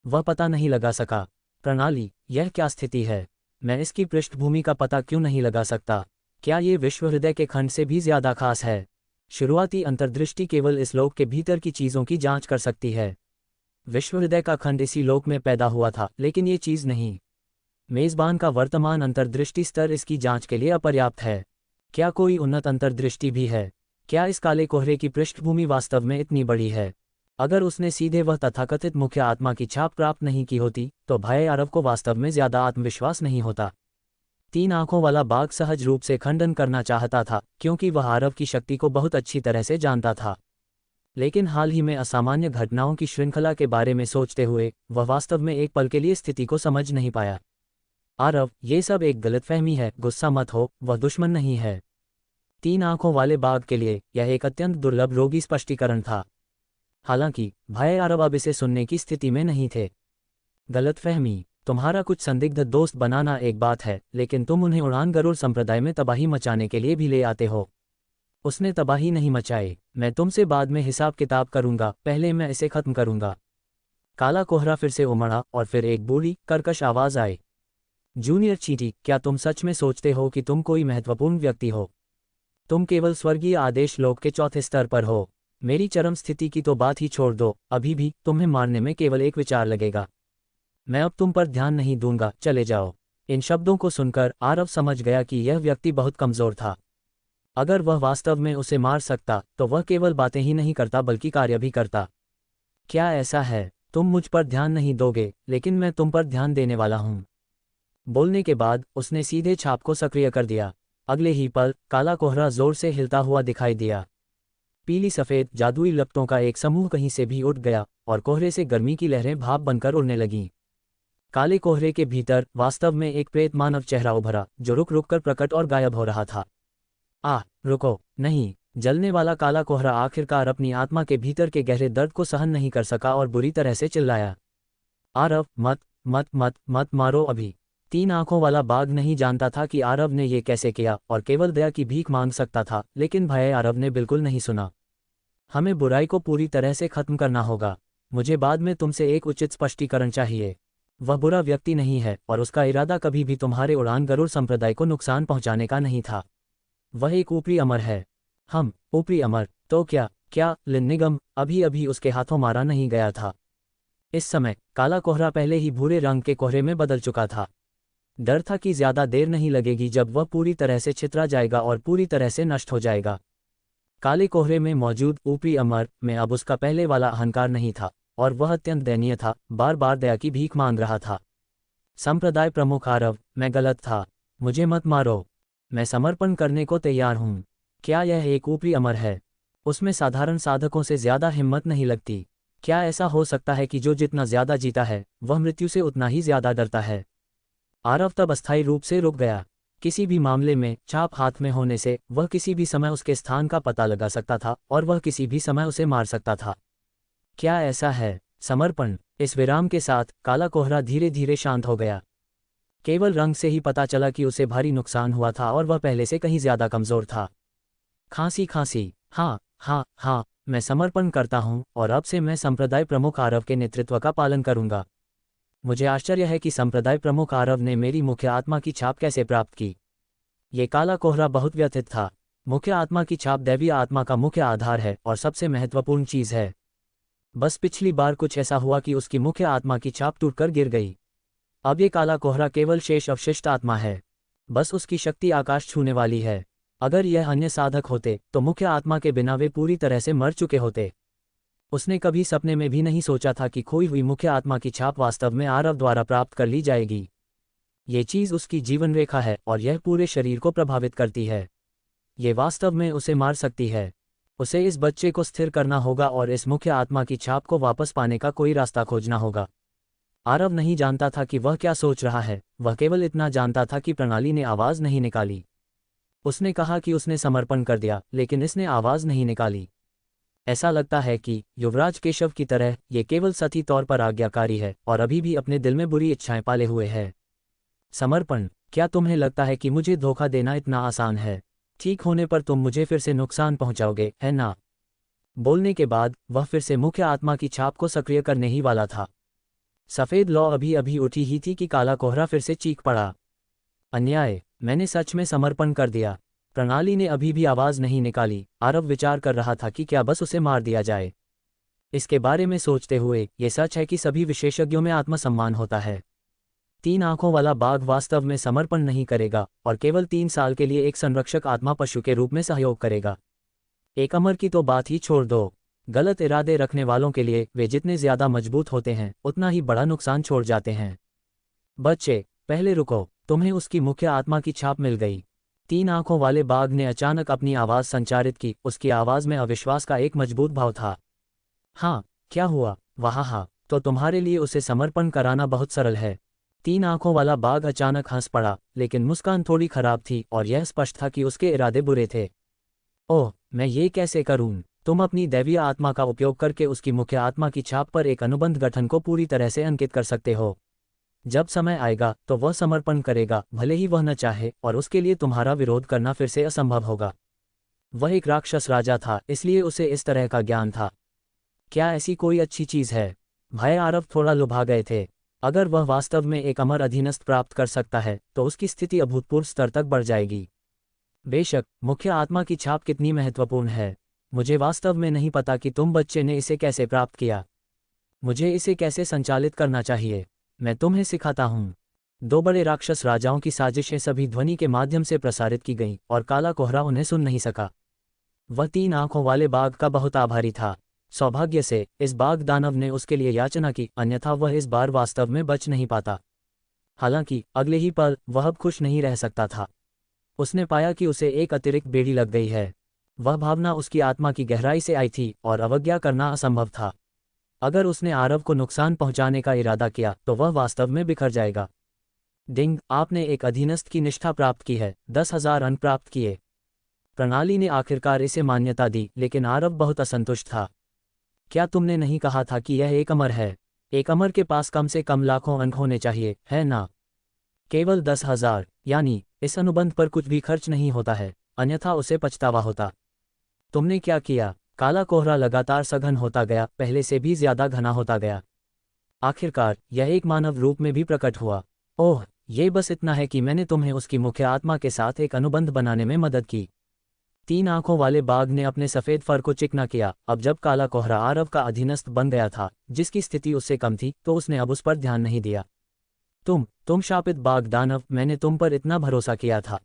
वह पता नहीं लगा सका। प्रणाली, यह क्या स्थिति है? मैं इसकी पृष्ठभूमि का पता क्यों नहीं लगा सकता? क्या ये विश्व हृदय के खंड से भी ज्यादा खास है? शुरुआती अंतर्दृष्टि केवल इस लोक के भीतर की चीजों की जांच कर सकती है। विश्व हृदय का खंड इसी लोक में पैदा हुआ था, लेकिन ये चीज नहीं। मेजबान का वर्तमान अंतर्दृष्टि स्तर इसकी जांच के लिए अपर्याप्त है। क्या कोई उन्नत अंतर्दृष्टि भी है? क्या इस काले कोहरे की पृष्ठभूमि वास्तव में इतनी बड़ी है? अगर उसने सीधे वह तथाकथित मुख्य आत्मा की छाप प्राप्त नहीं की होती तो भाई आरव को वास्तव में ज्यादा आत्मविश्वास नहीं होता। 3 आंखों वाला बाघ सहज रूप से खंडन करना चाहता था, क्योंकि वह आरव की शक्ति को बहुत अच्छी तरह से जानता था। लेकिन हाल ही में असामान्य घटनाओं की श्रृंखला के बारे में सोचते हुए वह वास्तव में एक पल के लिए स्थिति को समझ नहीं पाया। आरव, ये सब एक गलतफहमी है, गुस्सा मत हो, वह दुश्मन नहीं है। 3 आंखों वाले बाघ के लिए यह एक अत्यंत दुर्लभ रोगी स्पष्टीकरण था। हालांकि भाई आरव अब इसे सुनने की स्थिति में नहीं थे। गलतफहमी, तुम्हारा कुछ संदिग्ध दोस्त बनाना एक बात है, लेकिन तुम उन्हें उड़ान गरुड़ संप्रदाय में तबाही मचाने के लिए भी ले आते हो। उसने तबाही नहीं मचाई। मैं तुमसे बाद में हिसाब किताब करूंगा, पहले मैं इसे खत्म करूंगा। काला कोहरा फिर से उमड़ा और फिर एक बूढ़ी कर्कश आवाज आई, जूनियर चींटी, क्या तुम सच में सोचते हो कि तुम कोई महत्वपूर्ण व्यक्ति हो? तुम केवल स्वर्गीय आदेश लोक के 4थे स्तर पर हो। मेरी चरम स्थिति की तो बात ही छोड़ दो, अभी भी तुम्हें मारने में केवल एक विचार लगेगा। मैं अब तुम पर ध्यान नहीं दूंगा, चले जाओ। इन शब्दों को सुनकर आरव समझ गया कि यह व्यक्ति बहुत कमजोर था। अगर वह वास्तव में उसे मार सकता तो वह केवल बातें ही नहीं करता बल्कि कार्य भी करता। क्या ऐसा है? तुम मुझ पर ध्यान नहीं दोगे, लेकिन मैं तुम पर ध्यान देने वाला हूं। बोलने के बाद उसने सीधे छाप को सक्रिय कर दिया। अगले ही पल काला कोहरा जोर से हिलता हुआ दिखाई दिया। पीली सफेद जादुई लपटों का एक समूह कहीं से भी उठ गया और कोहरे से गर्मी की लहरें भाप बनकर उड़ने लगीं। काले कोहरे के भीतर वास्तव में एक प्रेत मानव चेहरा उभरा, जो रुक रुक कर प्रकट और गायब हो रहा था। रुको, नहीं! जलने वाला काला कोहरा आखिरकार अपनी आत्मा के भीतर के गहरे दर्द को सहन नहीं कर सका और बुरी तरह से चिल्लाया। आरव, मत मत मत मत मारो अभी! तीन आंखों वाला बाघ नहीं जानता था कि आरव ने ये कैसे किया और केवल दया की भीख मांग सकता था, लेकिन भय आरव ने बिल्कुल नहीं सुना। हमें बुराई को पूरी तरह से खत्म करना होगा। मुझे बाद में तुमसे एक उचित स्पष्टीकरण चाहिए। वह बुरा व्यक्ति नहीं है और उसका इरादा कभी भी तुम्हारे उड़ान गरुड़ संप्रदाय को नुकसान पहुंचाने का नहीं था। वह एक ऊपरी अमर है। हम ऊपरी अमर? तो क्या लिन्निगम अभी अभी उसके हाथों मारा नहीं गया था? इस समय काला कोहरा पहले ही भूरे रंग के कोहरे में बदल चुका था। डर था कि ज्यादा देर नहीं लगेगी जब वह पूरी तरह से छितरा जाएगा और पूरी तरह से नष्ट हो जाएगा। काले कोहरे में मौजूद ऊपरी अमर में अब उसका पहले वाला अहंकार नहीं था और वह अत्यंत दयनीय था, बार बार दया की भीख मांग रहा था। संप्रदाय प्रमुख आरव, मैं गलत था। मुझे मत मारो। मैं समर्पण करने को तैयार हूं। क्या यह एक ऊपरी अमर है? उसमें साधारण साधकों से ज्यादा हिम्मत नहीं लगती। क्या ऐसा हो सकता है कि जो जितना ज्यादा जीता है वह मृत्यु से उतना ही ज्यादा डरता है? आरव तब अस्थायी रूप से रुक गया। किसी भी मामले में छाप हाथ में होने से वह किसी भी समय उसके स्थान का पता लगा सकता था और वह किसी भी समय उसे मार सकता था। क्या ऐसा है? समर्पण! इस विराम के साथ काला कोहरा धीरे धीरे शांत हो गया। केवल रंग से ही पता चला कि उसे भारी नुकसान हुआ था और वह पहले से कहीं ज्यादा कमजोर था। खांसी। हाँ, मैं समर्पण करता हूँ और अब से मैं संप्रदाय प्रमुख आरव के नेतृत्व का पालन करूंगा। मुझे आश्चर्य है कि संप्रदाय प्रमुख आरव ने मेरी मुख्य आत्मा की छाप कैसे प्राप्त की। ये काला कोहरा बहुत व्यथित था। मुख्य आत्मा की छाप दैवीय आत्मा का मुख्य आधार है और सबसे महत्वपूर्ण चीज है। बस पिछली बार कुछ ऐसा हुआ कि उसकी मुख्य आत्मा की छाप टूटकर गिर गई। अब ये काला कोहरा केवल शेष अवशिष्ट आत्मा है। बस उसकी शक्ति आकाश छूने वाली है। अगर यह अन्य साधक होते तो मुख्य आत्मा के बिना वे पूरी तरह से मर चुके होते। उसने कभी सपने में भी नहीं सोचा था कि खोई हुई मुख्य आत्मा की छाप वास्तव में आरव द्वारा प्राप्त कर ली जाएगी। ये चीज उसकी जीवन रेखा है और यह पूरे शरीर को प्रभावित करती है। ये वास्तव में उसे मार सकती है। उसे इस बच्चे को स्थिर करना होगा और इस मुख्य आत्मा की छाप को वापस पाने का कोई रास्ता खोजना होगा। आरव नहीं जानता था कि वह क्या सोच रहा है, वह केवल इतना जानता था कि प्रणाली ने आवाज नहीं निकाली। उसने कहा कि उसने समर्पण कर दिया, लेकिन इसने आवाज नहीं निकाली। ऐसा लगता है कि युवराज केशव की तरह ये केवल सती तौर पर आज्ञाकारी है और अभी भी अपने दिल में बुरी इच्छाएं पाले हुए है। समर्पण! क्या तुम्हें लगता है कि मुझे धोखा देना इतना आसान है? ठीक होने पर तुम मुझे फिर से नुकसान पहुंचाओगे, है ना? बोलने के बाद वह फिर से मुख्य आत्मा की छाप को सक्रिय करने ही वाला था। सफेद लौ अभी अभी उठी ही थी कि काला कोहरा फिर से चीख पड़ा। अन्याय! मैंने सच में समर्पण कर दिया। प्रणाली ने अभी भी आवाज नहीं निकाली। आरव विचार कर रहा था कि क्या बस उसे मार दिया जाए। इसके बारे में सोचते हुए ये सच है कि सभी विशेषज्ञों में आत्मसम्मान होता है। तीन आंखों वाला बाघ वास्तव में समर्पण नहीं करेगा और केवल 3 साल के लिए एक संरक्षक आत्मा पशु के रूप में सहयोग करेगा। एक अमर की तो बात ही छोड़ दो। गलत इरादे रखने वालों के लिए वे जितने ज्यादा मजबूत होते हैं उतना ही बड़ा नुकसान छोड़ जाते हैं। बच्चे, पहले रुको। तुम्हें उसकी मुख्य आत्मा की छाप मिल गई। तीन आंखों वाले बाघ ने अचानक अपनी आवाज संचारित की। उसकी आवाज में अविश्वास का एक मजबूत भाव था। हाँ, क्या हुआ? हाँ, तो तुम्हारे लिए उसे समर्पण कराना बहुत सरल है। तीन आंखों वाला बाघ अचानक हंस पड़ा, लेकिन मुस्कान थोड़ी खराब थी और यह स्पष्ट था कि उसके इरादे बुरे थे। ओह, मैं ये कैसे करूं? तुम अपनी दैवीय आत्मा का उपयोग करके उसकी मुख्य आत्मा की छाप पर एक अनुबंध गठन को पूरी तरह से अंकित कर सकते हो। जब समय आएगा तो वह समर्पण करेगा, भले ही वह न चाहे, और उसके लिए तुम्हारा विरोध करना फिर से असंभव होगा। वह एक राक्षस राजा था, इसलिए उसे इस तरह का ज्ञान था। क्या ऐसी कोई अच्छी चीज है? भय आरव थोड़ा लुभा गए थे। अगर वह वास्तव में एक अमर अधीनस्थ प्राप्त कर सकता है तो उसकी स्थिति अभूतपूर्व स्तर तक बढ़ जाएगी। बेशक, मुख्य आत्मा की छाप कितनी महत्वपूर्ण है। मुझे वास्तव में नहीं पता कि तुम बच्चे ने इसे कैसे प्राप्त किया। मुझे इसे कैसे संचालित करना चाहिए। मैं तुम्हें सिखाता हूँ। दो बड़े राक्षस राजाओं की साजिशें सभी ध्वनि के माध्यम से प्रसारित की गईं और काला कोहरा उन्हें सुन नहीं सका। वह 3 आंखों वाले बाघ का बहुत आभारी था। सौभाग्य से इस बाघ दानव ने उसके लिए याचना की, अन्यथा वह इस बार वास्तव में बच नहीं पाता। हालांकि अगले ही पल वह अब खुश नहीं रह सकता था। उसने पाया कि उसे एक अतिरिक्त बेड़ी लग गई है। वह भावना उसकी आत्मा की गहराई से आई थी और अवज्ञा करना असंभव था। अगर उसने आरव को नुकसान पहुंचाने का इरादा किया तो वह वास्तव में बिखर जाएगा। डिंग, आपने एक अधीनस्थ की निष्ठा प्राप्त की है, 10,000 अंक प्राप्त किए। प्रणाली ने आखिरकार इसे मान्यता दी, लेकिन आरव बहुत असंतुष्ट था। क्या तुमने नहीं कहा था कि यह एक अमर है? एक अमर के पास कम से कम लाखों अंक होने चाहिए, है ना? केवल 10,000, यानी इस अनुबंध पर कुछ भी खर्च नहीं होता है, अन्यथा उसे पछतावा होता। तुमने क्या किया? काला कोहरा लगातार सघन होता गया, पहले से भी ज्यादा घना होता गया। आखिरकार यह एक मानव रूप में भी प्रकट हुआ। ओह, ये बस इतना है कि मैंने तुम्हें उसकी मुख्य आत्मा के साथ एक अनुबंध बनाने में मदद की। 3 आंखों वाले बाघ ने अपने सफेद फर को चिकना किया। अब जब काला कोहरा आरव का अधीनस्थ बन गया था, जिसकी स्थिति उससे कम थी, तो उसने अब उस पर ध्यान नहीं दिया। तुम शापित बाघ दानव, मैंने तुम पर इतना भरोसा किया था।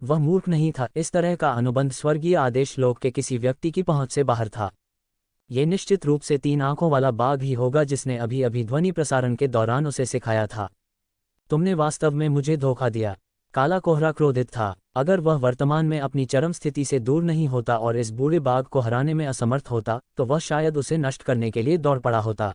वह मूर्ख नहीं था। इस तरह का अनुबंध स्वर्गीय आदेश लोक के किसी व्यक्ति की पहुंच से बाहर था। ये निश्चित रूप से 3 आंखों वाला बाघ ही होगा जिसने अभी अभी ध्वनि प्रसारण के दौरान उसे सिखाया था। तुमने वास्तव में मुझे धोखा दिया। काला कोहरा क्रोधित था। अगर वह वर्तमान में अपनी चरम स्थिति से दूर नहीं होता और इस बूढ़े बाघ को हराने में असमर्थ होता, तो वह शायद उसे नष्ट करने के लिए दौड़ पड़ा होता।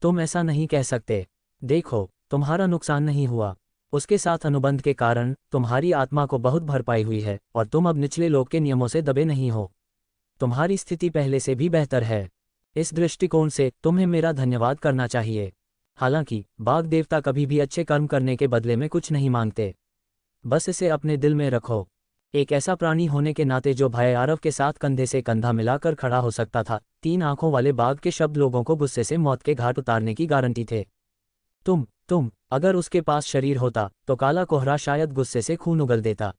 तुम ऐसा नहीं कह सकते। देखो, तुम्हारा नुकसान नहीं हुआ। उसके साथ अनुबंध के कारण तुम्हारी आत्मा को बहुत भरपाई हुई है और तुम अब निचले लोक के नियमों से दबे नहीं हो। तुम्हारी स्थिति पहले से भी बेहतर है। इस दृष्टिकोण से तुम्हें मेरा धन्यवाद करना चाहिए। हालांकि बाघ देवता कभी भी अच्छे कर्म करने के बदले में कुछ नहीं मांगते। बस इसे अपने दिल में रखो। एक ऐसा प्राणी होने के नाते जो भाई आरव के साथ कंधे से कंधा मिलाकर खड़ा हो सकता था। 3 आंखों वाले बाघ के शब्द लोगों को गुस्से से मौत के घाट उतारने की गारंटी थे। तुम अगर उसके पास शरीर होता तो काला कोहरा शायद गुस्से से खून उगल देता।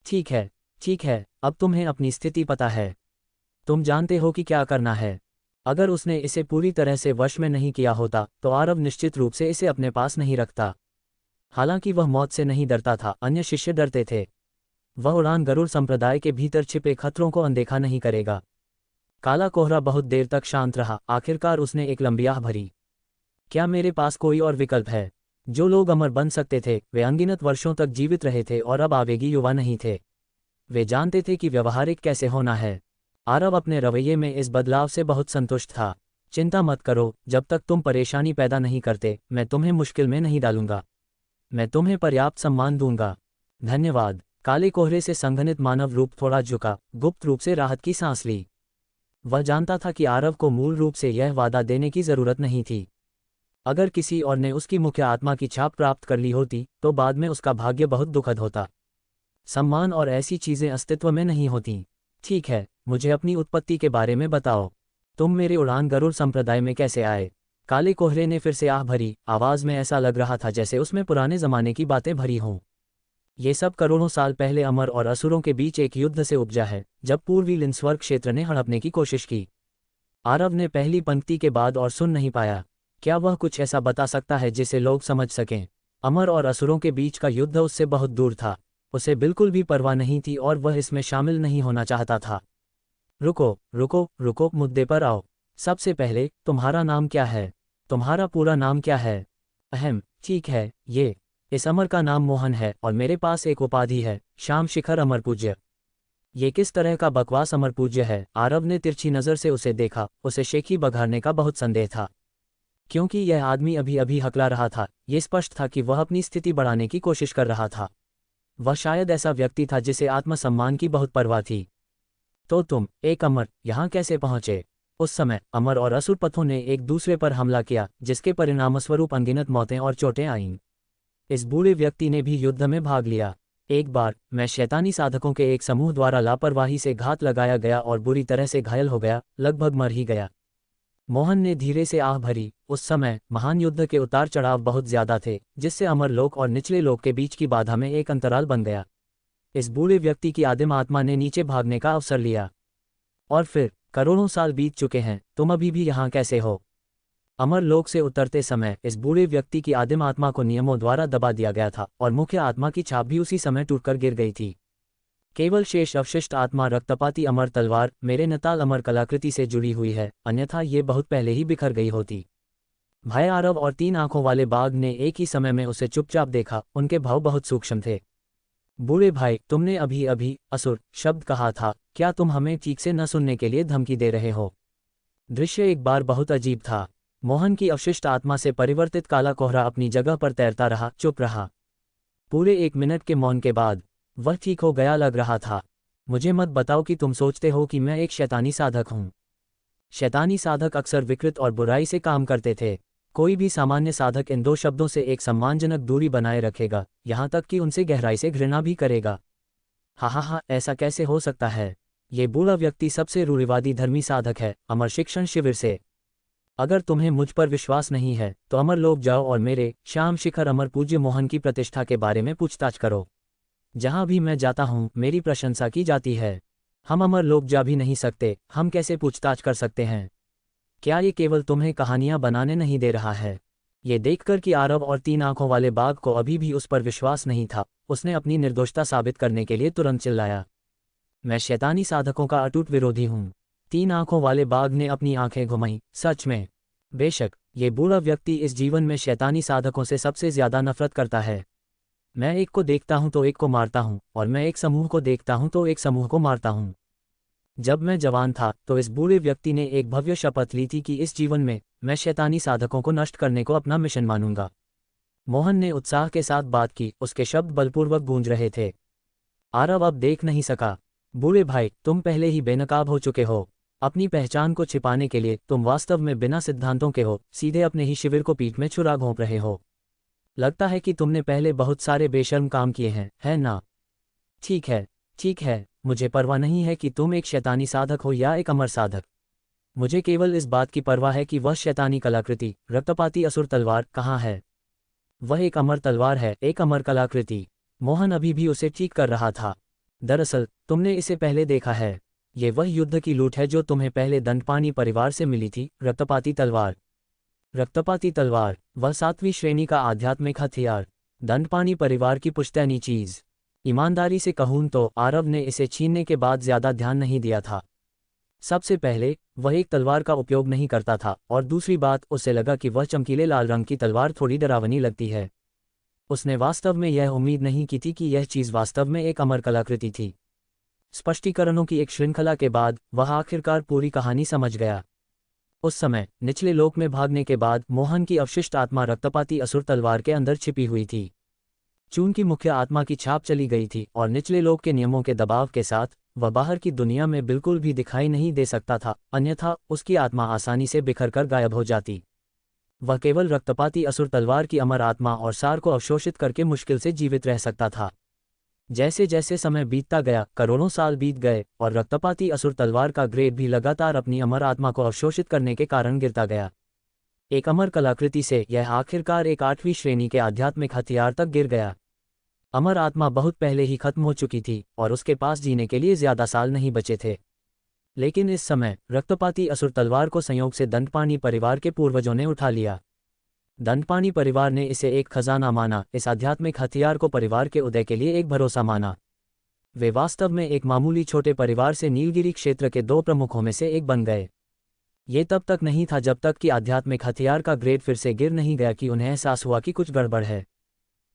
ठीक है, अब तुम्हें अपनी स्थिति पता है। तुम जानते हो कि क्या करना है। अगर उसने इसे पूरी तरह से वश में नहीं किया होता तो आरव निश्चित रूप से इसे अपने पास नहीं रखता। हालांकि वह मौत से नहीं डरता था, अन्य शिष्य डरते थे। वह उड़ान गरुड़ संप्रदाय के भीतर छिपे खतरों को अनदेखा नहीं करेगा। काला कोहरा बहुत देर तक शांत रहा। आखिरकार उसने एक लंबी आह भरी। क्या मेरे पास कोई और विकल्प है? जो लोग अमर बन सकते थे वे अनगिनत वर्षों तक जीवित रहे थे और अब आवेगी युवा नहीं थे। वे जानते थे कि व्यवहारिक कैसे होना है। आरव अपने रवैये में इस बदलाव से बहुत संतुष्ट था। चिंता मत करो, जब तक तुम परेशानी पैदा नहीं करते मैं तुम्हें मुश्किल में नहीं डालूंगा। मैं तुम्हें पर्याप्त सम्मान दूंगा। धन्यवाद। काले कोहरे से संघनित मानव रूप थोड़ा झुका, गुप्त रूप से राहत की सांस ली। वह जानता था कि आरव को मूल रूप से यह वादा देने की जरूरत नहीं थी। अगर किसी और ने उसकी मुख्य आत्मा की छाप प्राप्त कर ली होती तो बाद में उसका भाग्य बहुत दुखद होता। सम्मान और ऐसी चीजें अस्तित्व में नहीं होती। ठीक है, मुझे अपनी उत्पत्ति के बारे में बताओ। तुम मेरे उड़ान गरुड़ संप्रदाय में कैसे आए? काले कोहरे ने फिर से आह भरी। आवाज में ऐसा लग रहा था जैसे उसमें पुराने जमाने की बातें भरी हों। ये सब करोड़ों साल पहले अमर और असुरों के बीच एक युद्ध से उपजा है, जब पूर्वी लिंस्वर्ग क्षेत्र ने हड़पने की कोशिश की। आरव ने पहली पंक्ति के बाद और सुन नहीं पाया। क्या वह कुछ ऐसा बता सकता है जिसे लोग समझ सकें? अमर और असुरों के बीच का युद्ध उससे बहुत दूर था। उसे बिल्कुल भी परवाह नहीं थी और वह इसमें शामिल नहीं होना चाहता था। रुको, मुद्दे पर आओ। सबसे पहले, तुम्हारा नाम क्या है? तुम्हारा पूरा नाम क्या है? अहम, ठीक है, इस अमर का नाम मोहन है और मेरे पास एक उपाधि है, शाम शिखर अमर पूज्य। ये किस तरह का बकवास अमर पूज्य है? आरव ने तिरछी नजर से उसे देखा। उसे शेखी बघाड़ने का बहुत संदेह था, क्योंकि यह आदमी अभी अभी हकला रहा था। ये स्पष्ट था कि वह अपनी स्थिति बढ़ाने की कोशिश कर रहा था। वह शायद ऐसा व्यक्ति था जिसे आत्मसम्मान की बहुत परवाह थी। तो तुम, एक अमर, यहाँ कैसे पहुंचे? उस समय अमर और असुर पथों ने एक दूसरे पर हमला किया, जिसके परिणामस्वरूप अनगिनत मौतें और चोटें आईं। इस बूढ़े व्यक्ति ने भी युद्ध में भाग लिया। एक बार मैं शैतानी साधकों के एक समूह द्वारा लापरवाही से घात लगाया गया और बुरी तरह से घायल हो गया, लगभग मर ही गया। मोहन ने धीरे से आह भरी। उस समय महान युद्ध के उतार चढ़ाव बहुत ज्यादा थे, जिससे अमर लोक और निचले लोक के बीच की बाधा में एक अंतराल बन गया। इस बूढ़े व्यक्ति की आदिम आत्मा ने नीचे भागने का अवसर लिया। और फिर करोड़ों साल बीत चुके हैं, तुम अभी भी यहाँ कैसे हो? अमर लोक से उतरते समय इस बूढ़े व्यक्ति की आदिम आत्मा को नियमों द्वारा दबा दिया गया था और मुख्य आत्मा की छाप भी उसी समय टूटकर गिर गई थी। केवल शेष अवशिष्ट आत्मा रक्तपाती अमर तलवार मेरे नताल अमर कलाकृति से जुड़ी हुई है, अन्यथा ये बहुत पहले ही बिखर गई होती। भाई आरव और 3 आंखों वाले बाघ ने एक ही समय में उसे चुपचाप देखा। उनके भाव बहुत सूक्ष्म थे। बूढ़े भाई, तुमने अभी अभी असुर शब्द कहा था, क्या तुम हमें ठीक से न सुनने के लिए धमकी दे रहे हो? दृश्य एक बार बहुत अजीब था। मोहन की अवशिष्ट आत्मा से परिवर्तित काला कोहरा अपनी जगह पर तैरता रहा, चुप रहा। पूरे 1 मिनट के मौन के बाद वह ठीक हो गया लग रहा था। मुझे मत बताओ कि तुम सोचते हो कि मैं एक शैतानी साधक हूं। शैतानी साधक अक्सर विकृत और बुराई से काम करते थे। कोई भी सामान्य साधक इन 2 शब्दों से एक सम्मानजनक दूरी बनाए रखेगा, यहां तक कि उनसे गहराई से घृणा भी करेगा। हा, ऐसा कैसे हो सकता है? ये बूढ़ा व्यक्ति सबसे रूढ़िवादी धर्मी साधक है, अमर शिक्षण शिविर से। अगर तुम्हें मुझ पर विश्वास नहीं है तो अमर लोक जाओ और मेरे श्याम शिखर अमर पूज्य मोहन की प्रतिष्ठा के बारे में पूछताछ करो। जहां भी मैं जाता हूं मेरी प्रशंसा की जाती है। हम अमर लोक जा भी नहीं सकते, हम कैसे पूछताछ कर सकते हैं? क्या ये केवल तुम्हें कहानियां बनाने नहीं दे रहा है? ये देखकर कि आरव और 3 आंखों वाले बाघ को अभी भी उस पर विश्वास नहीं था, उसने अपनी निर्दोषता साबित करने के लिए तुरंत चिल्लाया, मैं शैतानी साधकों का अटूट विरोधी हूं। 3 आंखों वाले बाघ ने अपनी आंखें घुमाईं। सच में? बेशक, ये बूढ़ा व्यक्ति इस जीवन में शैतानी साधकों से सबसे ज्यादा नफरत करता है। मैं एक को देखता हूं तो एक को मारता हूं, और मैं एक समूह को देखता हूं तो एक समूह को मारता हूं। जब मैं जवान था तो इस बूढ़े व्यक्ति ने एक भव्य शपथ ली थी कि इस जीवन में मैं शैतानी साधकों को नष्ट करने को अपना मिशन मानूंगा। मोहन ने उत्साह के साथ बात की, उसके शब्द बलपूर्वक गूंज रहे थे। आरव अब देख नहीं सका। बूढ़े भाई, तुम पहले ही बेनकाब हो चुके हो। अपनी पहचान को छिपाने के लिए तुम वास्तव में बिना सिद्धांतों के हो, सीधे अपने ही शिविर को पीठ में छुरा घोंप रहे हो। लगता है कि तुमने पहले बहुत सारे बेशर्म काम किए हैं, है ना? ठीक है, मुझे परवाह नहीं है कि तुम एक शैतानी साधक हो या एक अमर साधक। मुझे केवल इस बात की परवाह है कि वह शैतानी कलाकृति रक्तपाती असुर तलवार कहाँ है? वह एक अमर तलवार है, एक अमर कलाकृति। मोहन अभी भी उसे ठीक कर रहा था। दरअसल तुमने इसे पहले देखा है। ये वह युद्ध की लूट है जो तुम्हें पहले दंडपानी परिवार से मिली थी, रक्तपाती तलवार। रक्तपाती तलवार, वह 7वीं श्रेणी का आध्यात्मिक हथियार, दंडपानी परिवार की पुश्तैनी चीज। ईमानदारी से कहूं तो आरव ने इसे छीनने के बाद ज्यादा ध्यान नहीं दिया था। सबसे पहले वह एक तलवार का उपयोग नहीं करता था, और दूसरी बात, उसे लगा कि वह चमकीले लाल रंग की तलवार थोड़ी डरावनी लगती है। उसने वास्तव में यह उम्मीद नहीं की थी कि यह चीज वास्तव में एक अमर कलाकृति थी। स्पष्टीकरणों की एक श्रृंखला के बाद वह आखिरकार पूरी कहानी समझ गया। उस समय निचले लोक में भागने के बाद मोहन की अवशिष्ट आत्मा रक्तपाती असुर तलवार के अंदर छिपी हुई थी। चूंकि मुख्य आत्मा की छाप चली गई थी और निचले लोक के नियमों के दबाव के साथ वह बाहर की दुनिया में बिल्कुल भी दिखाई नहीं दे सकता था, अन्यथा उसकी आत्मा आसानी से बिखरकर गायब हो जाती। वह केवल रक्तपाती असुर तलवार की अमर आत्मा और सार को अवशोषित करके मुश्किल से जीवित रह सकता था। जैसे जैसे समय बीतता गया, करोड़ों साल बीत गए और रक्तपाती असुर तलवार का ग्रेड भी लगातार अपनी अमर आत्मा को अवशोषित करने के कारण गिरता गया। एक अमर कलाकृति से यह आखिरकार एक 8वीं श्रेणी के आध्यात्मिक हथियार तक गिर गया। अमर आत्मा बहुत पहले ही खत्म हो चुकी थी और उसके पास जीने के लिए ज्यादा साल नहीं बचे थे। लेकिन इस समय रक्तपाती असुर तलवार को संयोग से दंडपानी परिवार के पूर्वजों ने उठा लिया। दंडपानी परिवार ने इसे एक खजाना माना, इस आध्यात्मिक हथियार को परिवार के उदय के लिए एक भरोसा माना। वे वास्तव में एक मामूली छोटे परिवार से नीलगिरी क्षेत्र के 2 प्रमुखों में से एक बन गए। ये तब तक नहीं था जब तक कि आध्यात्मिक हथियार का ग्रेड फिर से गिर नहीं गया कि उन्हें एहसास हुआ कि कुछ गड़बड़ है।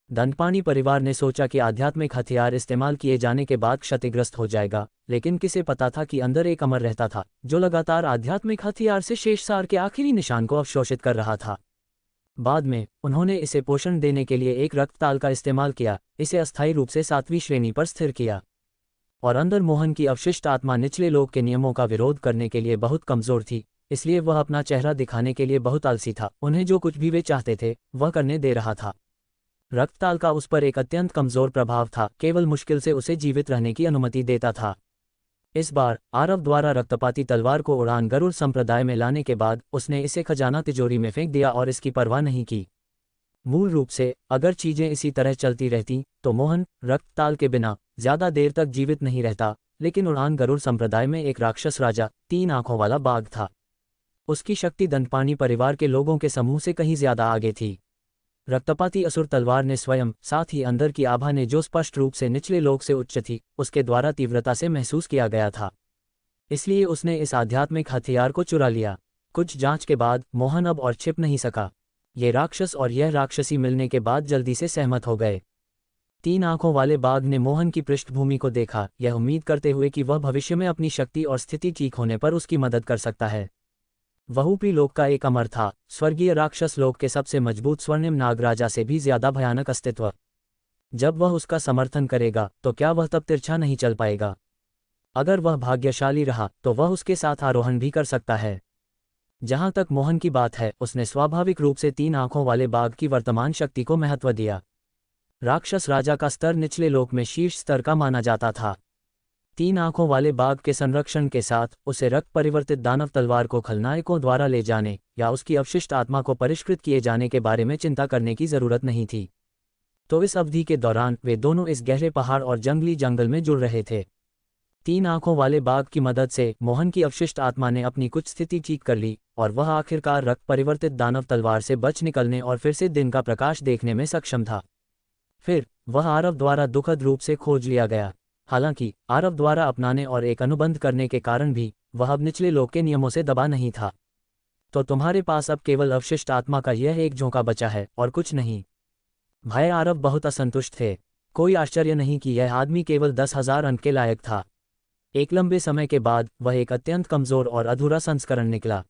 दंडपानी परिवार ने सोचा कि आध्यात्मिक हथियार इस्तेमाल किए जाने के बाद क्षतिग्रस्त हो जाएगा, लेकिन किसे पता था कि अंदर एक अमर रहता था जो लगातार आध्यात्मिक हथियार से शेष सार के आखिरी निशान को अवशोषित कर रहा था। बाद में उन्होंने इसे पोषण देने के लिए एक रक्तताल का इस्तेमाल किया, इसे अस्थायी रूप से 7वीं श्रेणी पर स्थिर किया। और अंदर मोहन की अवशिष्ट आत्मा निचले लोक के नियमों का विरोध करने के लिए बहुत कमजोर थी, इसलिए वह अपना चेहरा दिखाने के लिए बहुत आलसी था। उन्हें जो कुछ भी वे चाहते थे वह करने दे रहा था। रक्तताल का उस पर एक अत्यंत कमजोर प्रभाव था, केवल मुश्किल से उसे जीवित रहने की अनुमति देता था। इस बार आरव द्वारा रक्तपाती तलवार को उड़ान गरुड़ संप्रदाय में लाने के बाद उसने इसे खजाना तिजोरी में फेंक दिया और इसकी परवाह नहीं की। मूल रूप से अगर चीजें इसी तरह चलती रहती तो मोहन रक्तताल के बिना ज्यादा देर तक जीवित नहीं रहता, लेकिन उड़ान गरुड़ संप्रदाय में एक राक्षस राजा 3 आंखों वाला बाघ था। उसकी शक्ति दंडपाणी परिवार के लोगों के समूह से कहीं ज्यादा आगे थी। रक्तपाती असुर तलवार ने स्वयं, साथ ही अंदर की आभा ने जो स्पष्ट रूप से निचले लोक से उच्च थी, उसके द्वारा तीव्रता से महसूस किया गया था। इसलिए उसने इस आध्यात्मिक हथियार को चुरा लिया। कुछ जांच के बाद मोहन अब और छिप नहीं सका। ये राक्षस और यह राक्षसी मिलने के बाद जल्दी से सहमत हो गए। 3 आंखों वाले बाघ ने मोहन की पृष्ठभूमि को देखा, यह उम्मीद करते हुए कि वह भविष्य में अपनी शक्ति और स्थिति ठीक होने पर उसकी मदद कर सकता है। वहुपी लोक का एक अमर था, स्वर्गीय राक्षस लोक के सबसे मजबूत स्वर्णिम नागराजा से भी ज्यादा भयानक अस्तित्व। जब वह उसका समर्थन करेगा तो क्या वह तब तिरछा नहीं चल पाएगा? अगर वह भाग्यशाली रहा तो वह उसके साथ आरोहण भी कर सकता है। जहां तक मोहन की बात है, उसने स्वाभाविक रूप से 3 आंखों वाले बाघ की वर्तमान शक्ति को महत्व दिया। राक्षस राजा का स्तर निचले लोक में शीर्ष स्तर का माना जाता था। 3 आंखों वाले बाघ के संरक्षण के साथ उसे रक्त परिवर्तित दानव तलवार को खलनायकों द्वारा ले जाने या उसकी अवशिष्ट आत्मा को परिष्कृत किए जाने के बारे में चिंता करने की जरूरत नहीं थी। तो इस अवधि के दौरान वे दोनों इस गहरे पहाड़ और जंगली जंगल में जुड़ रहे थे। 3 आंखों वाले बाघ की मदद से मोहन की अवशिष्ट आत्मा ने अपनी कुछ स्थिति ठीक कर ली और वह आखिरकार रक्त परिवर्तित दानव तलवार से बच निकलने और फिर से दिन का प्रकाश देखने में सक्षम था। फिर वह आरव द्वारा दुखद रूप से खोज लिया गया। हालांकि आरव द्वारा अपनाने और एक अनुबंध करने के कारण भी वह अब निचले लोक के नियमों से दबा नहीं था। तो तुम्हारे पास अब केवल अवशिष्ट आत्मा का यह एक झोंका बचा है और कुछ नहीं। भाई आरव बहुत असंतुष्ट थे। कोई आश्चर्य नहीं कि यह आदमी केवल 10,000 अंक के लायक था। एक लंबे समय के बाद वह एक अत्यंत कमजोर और अधूरा संस्करण निकला।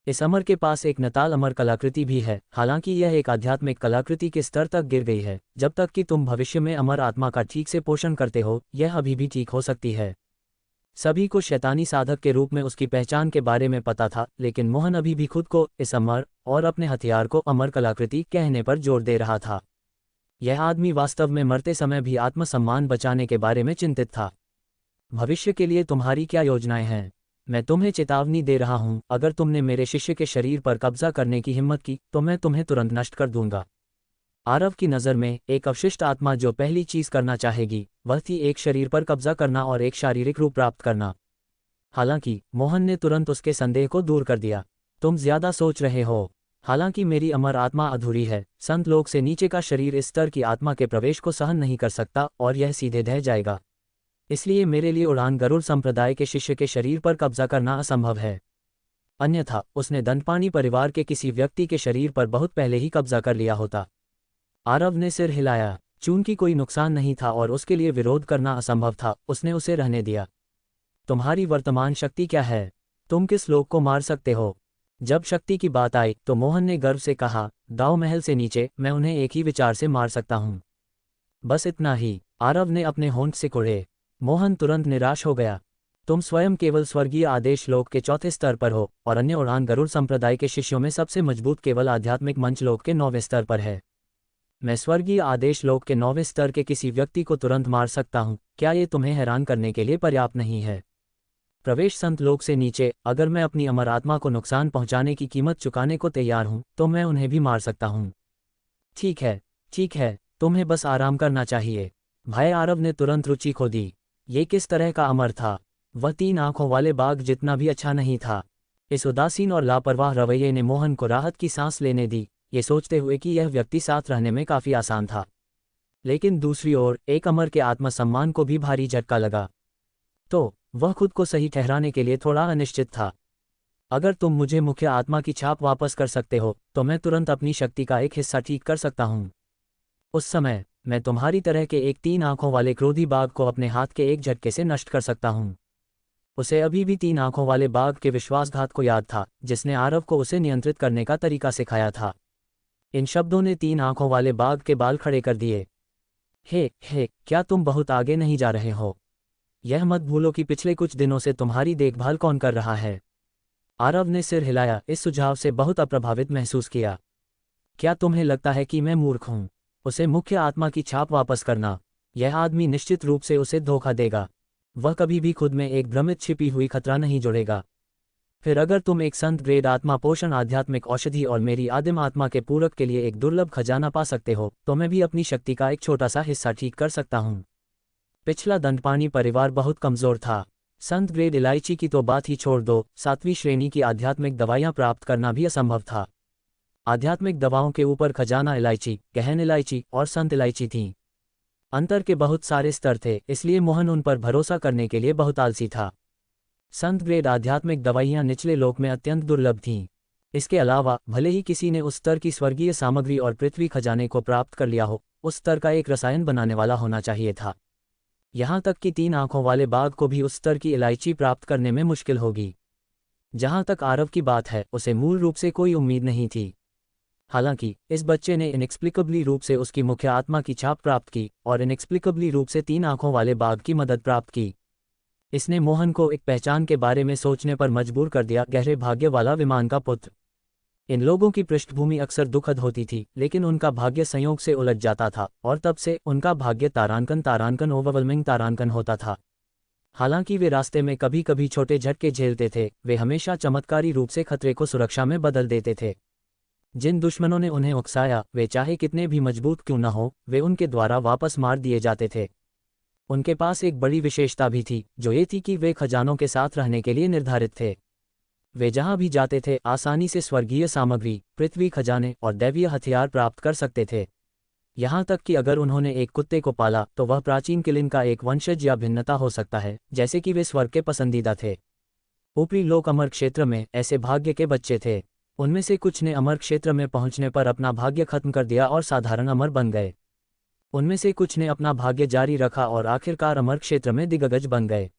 इस अमर के पास एक नताल अमर कलाकृति भी है, हालांकि यह एक आध्यात्मिक कलाकृति के स्तर तक गिर गई है। जब तक कि तुम भविष्य में अमर आत्मा का ठीक से पोषण करते हो, यह अभी भी ठीक हो सकती है। सभी को शैतानी साधक के रूप में उसकी पहचान के बारे में पता था, लेकिन मोहन अभी भी खुद को इस अमर और अपने हथियार को अमर कलाकृति कहने पर जोर दे रहा था। यह आदमी वास्तव में मरते समय भी आत्मसम्मान बचाने के बारे में चिंतित था। भविष्य के लिए तुम्हारी क्या योजनाएं हैं? मैं तुम्हें चेतावनी दे रहा हूं, अगर तुमने मेरे शिष्य के शरीर पर कब्जा करने की हिम्मत की तो मैं तुम्हें तुरंत नष्ट कर दूंगा। आरव की नज़र में एक अवशिष्ट आत्मा जो पहली चीज करना चाहेगी वह थी एक शरीर पर कब्जा करना और एक शारीरिक रूप प्राप्त करना। हालांकि मोहन ने तुरंत उसके संदेह को दूर कर दिया। तुम ज्यादा सोच रहे हो। हालांकि मेरी अमर आत्मा अधूरी है। संत लोक से नीचे का शरीर इस स्तर की आत्मा के प्रवेश को सहन नहीं कर सकता और यह सीधे ढह जाएगा। इसलिए मेरे लिए उड़ान गरुड़ संप्रदाय के शिष्य के शरीर पर कब्जा करना असंभव है। अन्यथा उसने दंडपाणी परिवार के किसी व्यक्ति के शरीर पर बहुत पहले ही कब्जा कर लिया होता। आरव ने सिर हिलाया। चूंकि कोई नुकसान नहीं था और उसके लिए विरोध करना असंभव था, उसने उसे रहने दिया। तुम्हारी वर्तमान शक्ति क्या है? तुम किस लोक को मार सकते हो? जब शक्ति की बात आई तो मोहन ने गर्व से कहा, दाव महल से नीचे मैं उन्हें एक ही विचार से मार सकता हूं। बस इतना ही। आरव ने अपने होंठ से कुढ़े। मोहन तुरंत निराश हो गया। तुम स्वयं केवल स्वर्गीय आदेश लोक के 4थे स्तर पर हो और अन्य उड़ान गरुड़ संप्रदाय के शिष्यों में सबसे मजबूत केवल आध्यात्मिक मंच लोक के 9वें स्तर पर है। मैं स्वर्गीय आदेश लोक के 9वें स्तर के किसी व्यक्ति को तुरंत मार सकता हूं। क्या ये तुम्हें हैरान करने के लिए पर्याप्त नहीं है? प्रवेश संत लोक से नीचे, अगर मैं अपनी अमर आत्मा को नुकसान पहुंचाने की कीमत चुकाने को तैयार हूं तो मैं उन्हें भी मार सकता हूं। ठीक है, तुम्हें बस आराम करना चाहिए। भाई आरव ने तुरंत रुचि खो दी। ये किस तरह का अमर था? वह 3 आंखों वाले बाघ जितना भी अच्छा नहीं था। इस उदासीन और लापरवाह रवैये ने मोहन को राहत की सांस लेने दी, ये सोचते हुए कि यह व्यक्ति साथ रहने में काफी आसान था। लेकिन दूसरी ओर एक अमर के आत्मसम्मान को भी भारी झटका लगा। तो वह खुद को सही ठहराने के लिए थोड़ा अनिश्चित था। अगर तुम मुझे मुख्य आत्मा की छाप वापस कर सकते हो तो मैं तुरंत अपनी शक्ति का एक हिस्सा ठीक कर सकता हूं। उस समय मैं तुम्हारी तरह के एक 3 आंखों वाले क्रोधी बाघ को अपने हाथ के एक झटके से नष्ट कर सकता हूं। उसे अभी भी 3 आंखों वाले बाघ के विश्वासघात को याद था, जिसने आरव को उसे नियंत्रित करने का तरीका सिखाया था। इन शब्दों ने 3 आंखों वाले बाघ के बाल खड़े कर दिए। हे, क्या तुम बहुत आगे नहीं जा रहे हो? यह मत भूलो कि पिछले कुछ दिनों से तुम्हारी देखभाल कौन कर रहा है? आरव ने सिर हिलाया, इस सुझाव से बहुत अप्रभावित महसूस किया। क्या तुम्हें लगता है कि मैं मूर्ख हूं? उसे मुख्य आत्मा की छाप वापस करना, यह आदमी निश्चित रूप से उसे धोखा देगा। वह कभी भी खुद में एक भ्रमित छिपी हुई खतरा नहीं जोड़ेगा। फिर अगर तुम एक संत ग्रेड आत्मा पोषण आध्यात्मिक औषधि और मेरी आदिम आत्मा के पूरक के लिए एक दुर्लभ खजाना पा सकते हो तो मैं भी अपनी शक्ति का एक छोटा सा हिस्सा ठीक कर सकता हूं। पिछला दंडपाणी परिवार बहुत कमजोर था। संत ग्रेड इलायची की तो बात ही छोड़ दो, 7वीं श्रेणी की आध्यात्मिक दवाइयाँ प्राप्त करना भी असंभव था। आध्यात्मिक दवाओं के ऊपर खजाना इलायची, गहन इलायची और संत इलायची थीं। अंतर के बहुत सारे स्तर थे, इसलिए मोहन उन पर भरोसा करने के लिए बहुत आलसी था। संत ग्रेड आध्यात्मिक दवाइयाँ निचले लोक में अत्यंत दुर्लभ थीं। इसके अलावा भले ही किसी ने उस स्तर की स्वर्गीय सामग्री और पृथ्वी खजाने को प्राप्त कर लिया हो, उस स्तर का एक रसायन बनाने वाला होना चाहिए था। यहाँ तक कि 3 आंखों वाले बाघ को भी उस स्तर की इलायची प्राप्त करने में मुश्किल होगी। जहाँ तक आरव की बात है, उसे मूल रूप से कोई उम्मीद नहीं थी। हालांकि इस बच्चे ने इनएक्सप्लिकेबली रूप से उसकी मुख्य आत्मा की छाप प्राप्त की और इनएक्सप्लिकेबली रूप से 3 आंखों वाले बाघ की मदद प्राप्त की। इसने मोहन को एक पहचान के बारे में सोचने पर मजबूर कर दिया, गहरे भाग्य वाला विमान का पुत्र। इन लोगों की पृष्ठभूमि अक्सर दुखद होती थी, लेकिन उनका भाग्य संयोग से उलझ जाता था और तब से उनका भाग्य तारांकन ओवरवेलमिंग तारांकन होता था। हालांकि वे रास्ते में कभी कभी छोटे झटके झेलते थे, वे हमेशा चमत्कारी रूप से खतरे को सुरक्षा में बदल देते थे। जिन दुश्मनों ने उन्हें उकसाया, वे चाहे कितने भी मजबूत क्यों न हो, वे उनके द्वारा वापस मार दिए जाते थे। उनके पास एक बड़ी विशेषता भी थी, जो ये थी कि वे खजानों के साथ रहने के लिए निर्धारित थे। वे जहां भी जाते थे, आसानी से स्वर्गीय सामग्री, पृथ्वी खजाने और दैवीय हथियार प्राप्त कर सकते थे। यहाँ तक कि अगर उन्होंने एक कुत्ते को पाला, तो वह प्राचीन किलिन का एक वंशज या भिन्नता हो सकता है, जैसे कि वे स्वर्ग के पसंदीदा थे। ऊपरी लोक अमर क्षेत्र में ऐसे भाग्य के बच्चे थे। उनमें से कुछ ने अमर क्षेत्र में पहुंचने पर अपना भाग्य खत्म कर दिया और साधारण अमर बन गए। उनमें से कुछ ने अपना भाग्य जारी रखा और आखिरकार अमर क्षेत्र में दिग्गज बन गए।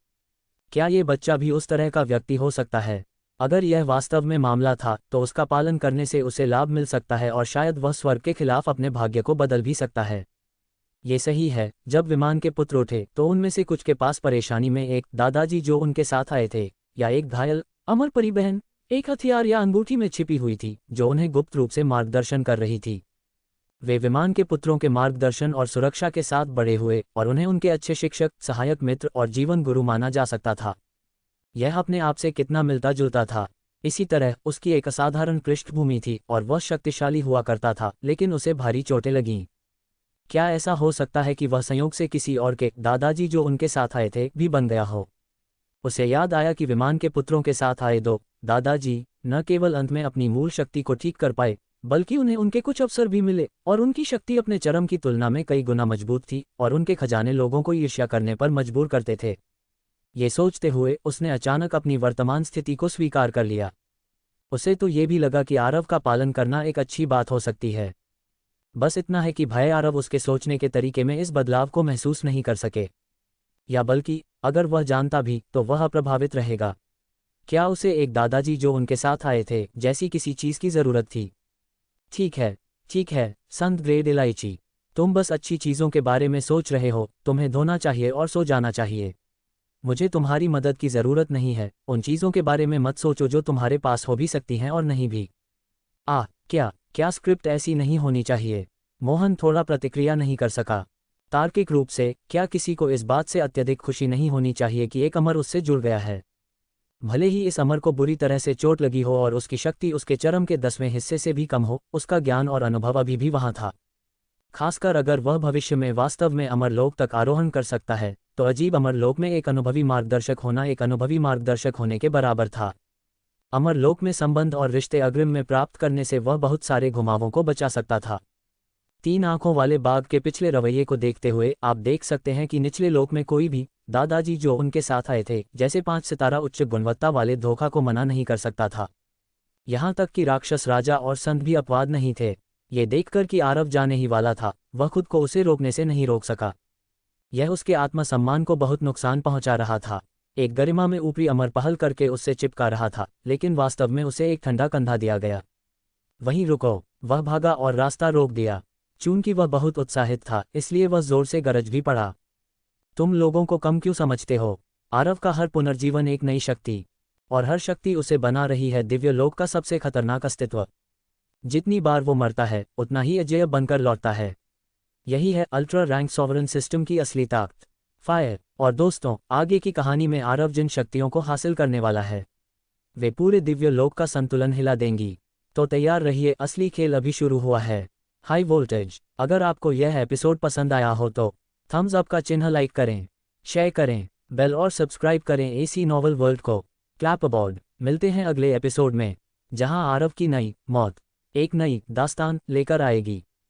क्या ये बच्चा भी उस तरह का व्यक्ति हो सकता है? अगर यह वास्तव में मामला था, तो उसका पालन करने से उसे लाभ मिल सकता है और शायद वह स्वर्ग के खिलाफ अपने भाग्य को बदल भी सकता है। ये सही है। जब विमान के पुत्र उठे, तो उनमें से कुछ के पास परेशानी में एक दादाजी जो उनके साथ आए थे, या एक घायल अमर परिबहन, एक हथियार या अंगूठी में छिपी हुई थी, जो उन्हें गुप्त रूप से मार्गदर्शन कर रही थी। वे विमान के पुत्रों के मार्गदर्शन और सुरक्षा के साथ बड़े हुए और उन्हें उनके अच्छे शिक्षक, सहायक मित्र और जीवन गुरु माना जा सकता था। यह अपने आप से कितना मिलता जुलता था। इसी तरह उसकी एक असाधारण पृष्ठभूमि थी और वह शक्तिशाली हुआ करता था, लेकिन उसे भारी चोटें लगीं। क्या ऐसा हो सकता है कि वह संयोग से किसी और के दादाजी जो उनके साथ आए थे भी बन गया हो? उसे याद आया कि विमान के पुत्रों के साथ आए 2 दादाजी न केवल अंत में अपनी मूल शक्ति को ठीक कर पाए, बल्कि उन्हें उनके कुछ अवसर भी मिले और उनकी शक्ति अपने चरम की तुलना में कई गुना मजबूत थी और उनके खजाने लोगों को ईर्ष्या करने पर मजबूर करते थे। ये सोचते हुए उसने अचानक अपनी वर्तमान स्थिति को स्वीकार कर लिया। उसे तो ये भी लगा कि आरव का पालन करना एक अच्छी बात हो सकती है। बस इतना है कि भय आरव उसके सोचने के तरीके में इस बदलाव को महसूस नहीं कर सके, या बल्कि अगर वह जानता भी तो वह अप्रभावित रहेगा। क्या उसे एक दादाजी जो उनके साथ आए थे जैसी किसी चीज की जरूरत थी? ठीक है, संत ग्रेड इलायची, तुम बस अच्छी चीजों के बारे में सोच रहे हो। तुम्हें धोना चाहिए और सो जाना चाहिए। मुझे तुम्हारी मदद की जरूरत नहीं है। उन चीजों के बारे में मत सोचो जो तुम्हारे पास हो भी सकती हैं और नहीं भी। क्या स्क्रिप्ट ऐसी नहीं होनी चाहिए? मोहन थोड़ा प्रतिक्रिया नहीं कर सका। तार्किक रूप से, क्या किसी को इस बात से अत्यधिक खुशी नहीं होनी चाहिए कि एक अमर उससे जुड़ गया है? भले ही इस अमर को बुरी तरह से चोट लगी हो और उसकी शक्ति उसके चरम के 10वें हिस्से से भी कम हो, उसका ज्ञान और अनुभव अभी भी वहां था। खासकर अगर वह भविष्य में वास्तव में अमरलोक तक आरोहण कर सकता है, तो अजीब अमरलोक में एक अनुभवी मार्गदर्शक होना एक अनुभवी मार्गदर्शक होने के बराबर था। अमरलोक में संबंध और रिश्ते अग्रिम में प्राप्त करने से वह बहुत सारे घुमावों को बचा सकता था। 3 आंखों वाले बाघ के पिछले रवैये को देखते हुए आप देख सकते हैं कि निचले लोक में कोई भी दादाजी जो उनके साथ आए थे जैसे 5 सितारा उच्च गुणवत्ता वाले धोखा को मना नहीं कर सकता था। यहाँ तक कि राक्षस राजा और संत भी अपवाद नहीं थे। ये देखकर कि आरव जाने ही वाला था, वह खुद को उसे रोकने से नहीं रोक सका। यह उसके आत्मसम्मान को बहुत नुकसान पहुंचा रहा था। एक गरिमा में ऊपरी अमर पहल करके उससे चिपका रहा था, लेकिन वास्तव में उसे एक ठंडा कंधा दिया गया। वहीं रुको, वह भागा और रास्ता रोक दिया। चूंकि वह बहुत उत्साहित था, इसलिए वह जोर से गरज भी पड़ा। तुम लोगों को कम क्यों समझते हो? आरव का हर पुनर्जीवन एक नई शक्ति, और हर शक्ति उसे बना रही है दिव्य लोक का सबसे खतरनाक अस्तित्व। जितनी बार वो मरता है, उतना ही अजेय बनकर लौटता है। यही है अल्ट्रा रैंक सॉवरन सिस्टम की असली ताकत। फायर। और दोस्तों, आगे की कहानी में आरव जिन शक्तियों को हासिल करने वाला है, वे पूरे दिव्य लोक का संतुलन हिला देंगी। तो तैयार रहिए, असली खेल अभी शुरू हुआ है। High voltage. अगर आपको यह एपिसोड पसंद आया हो तो थम्स अप का चिन्ह लाइक करें, शेयर करें, बेल और सब्सक्राइब करें एसी नॉवल वर्ल्ड को। क्लैप अबॉर्ड। मिलते हैं अगले एपिसोड में, जहां आरव की नई मौत एक नई दास्तान लेकर आएगी।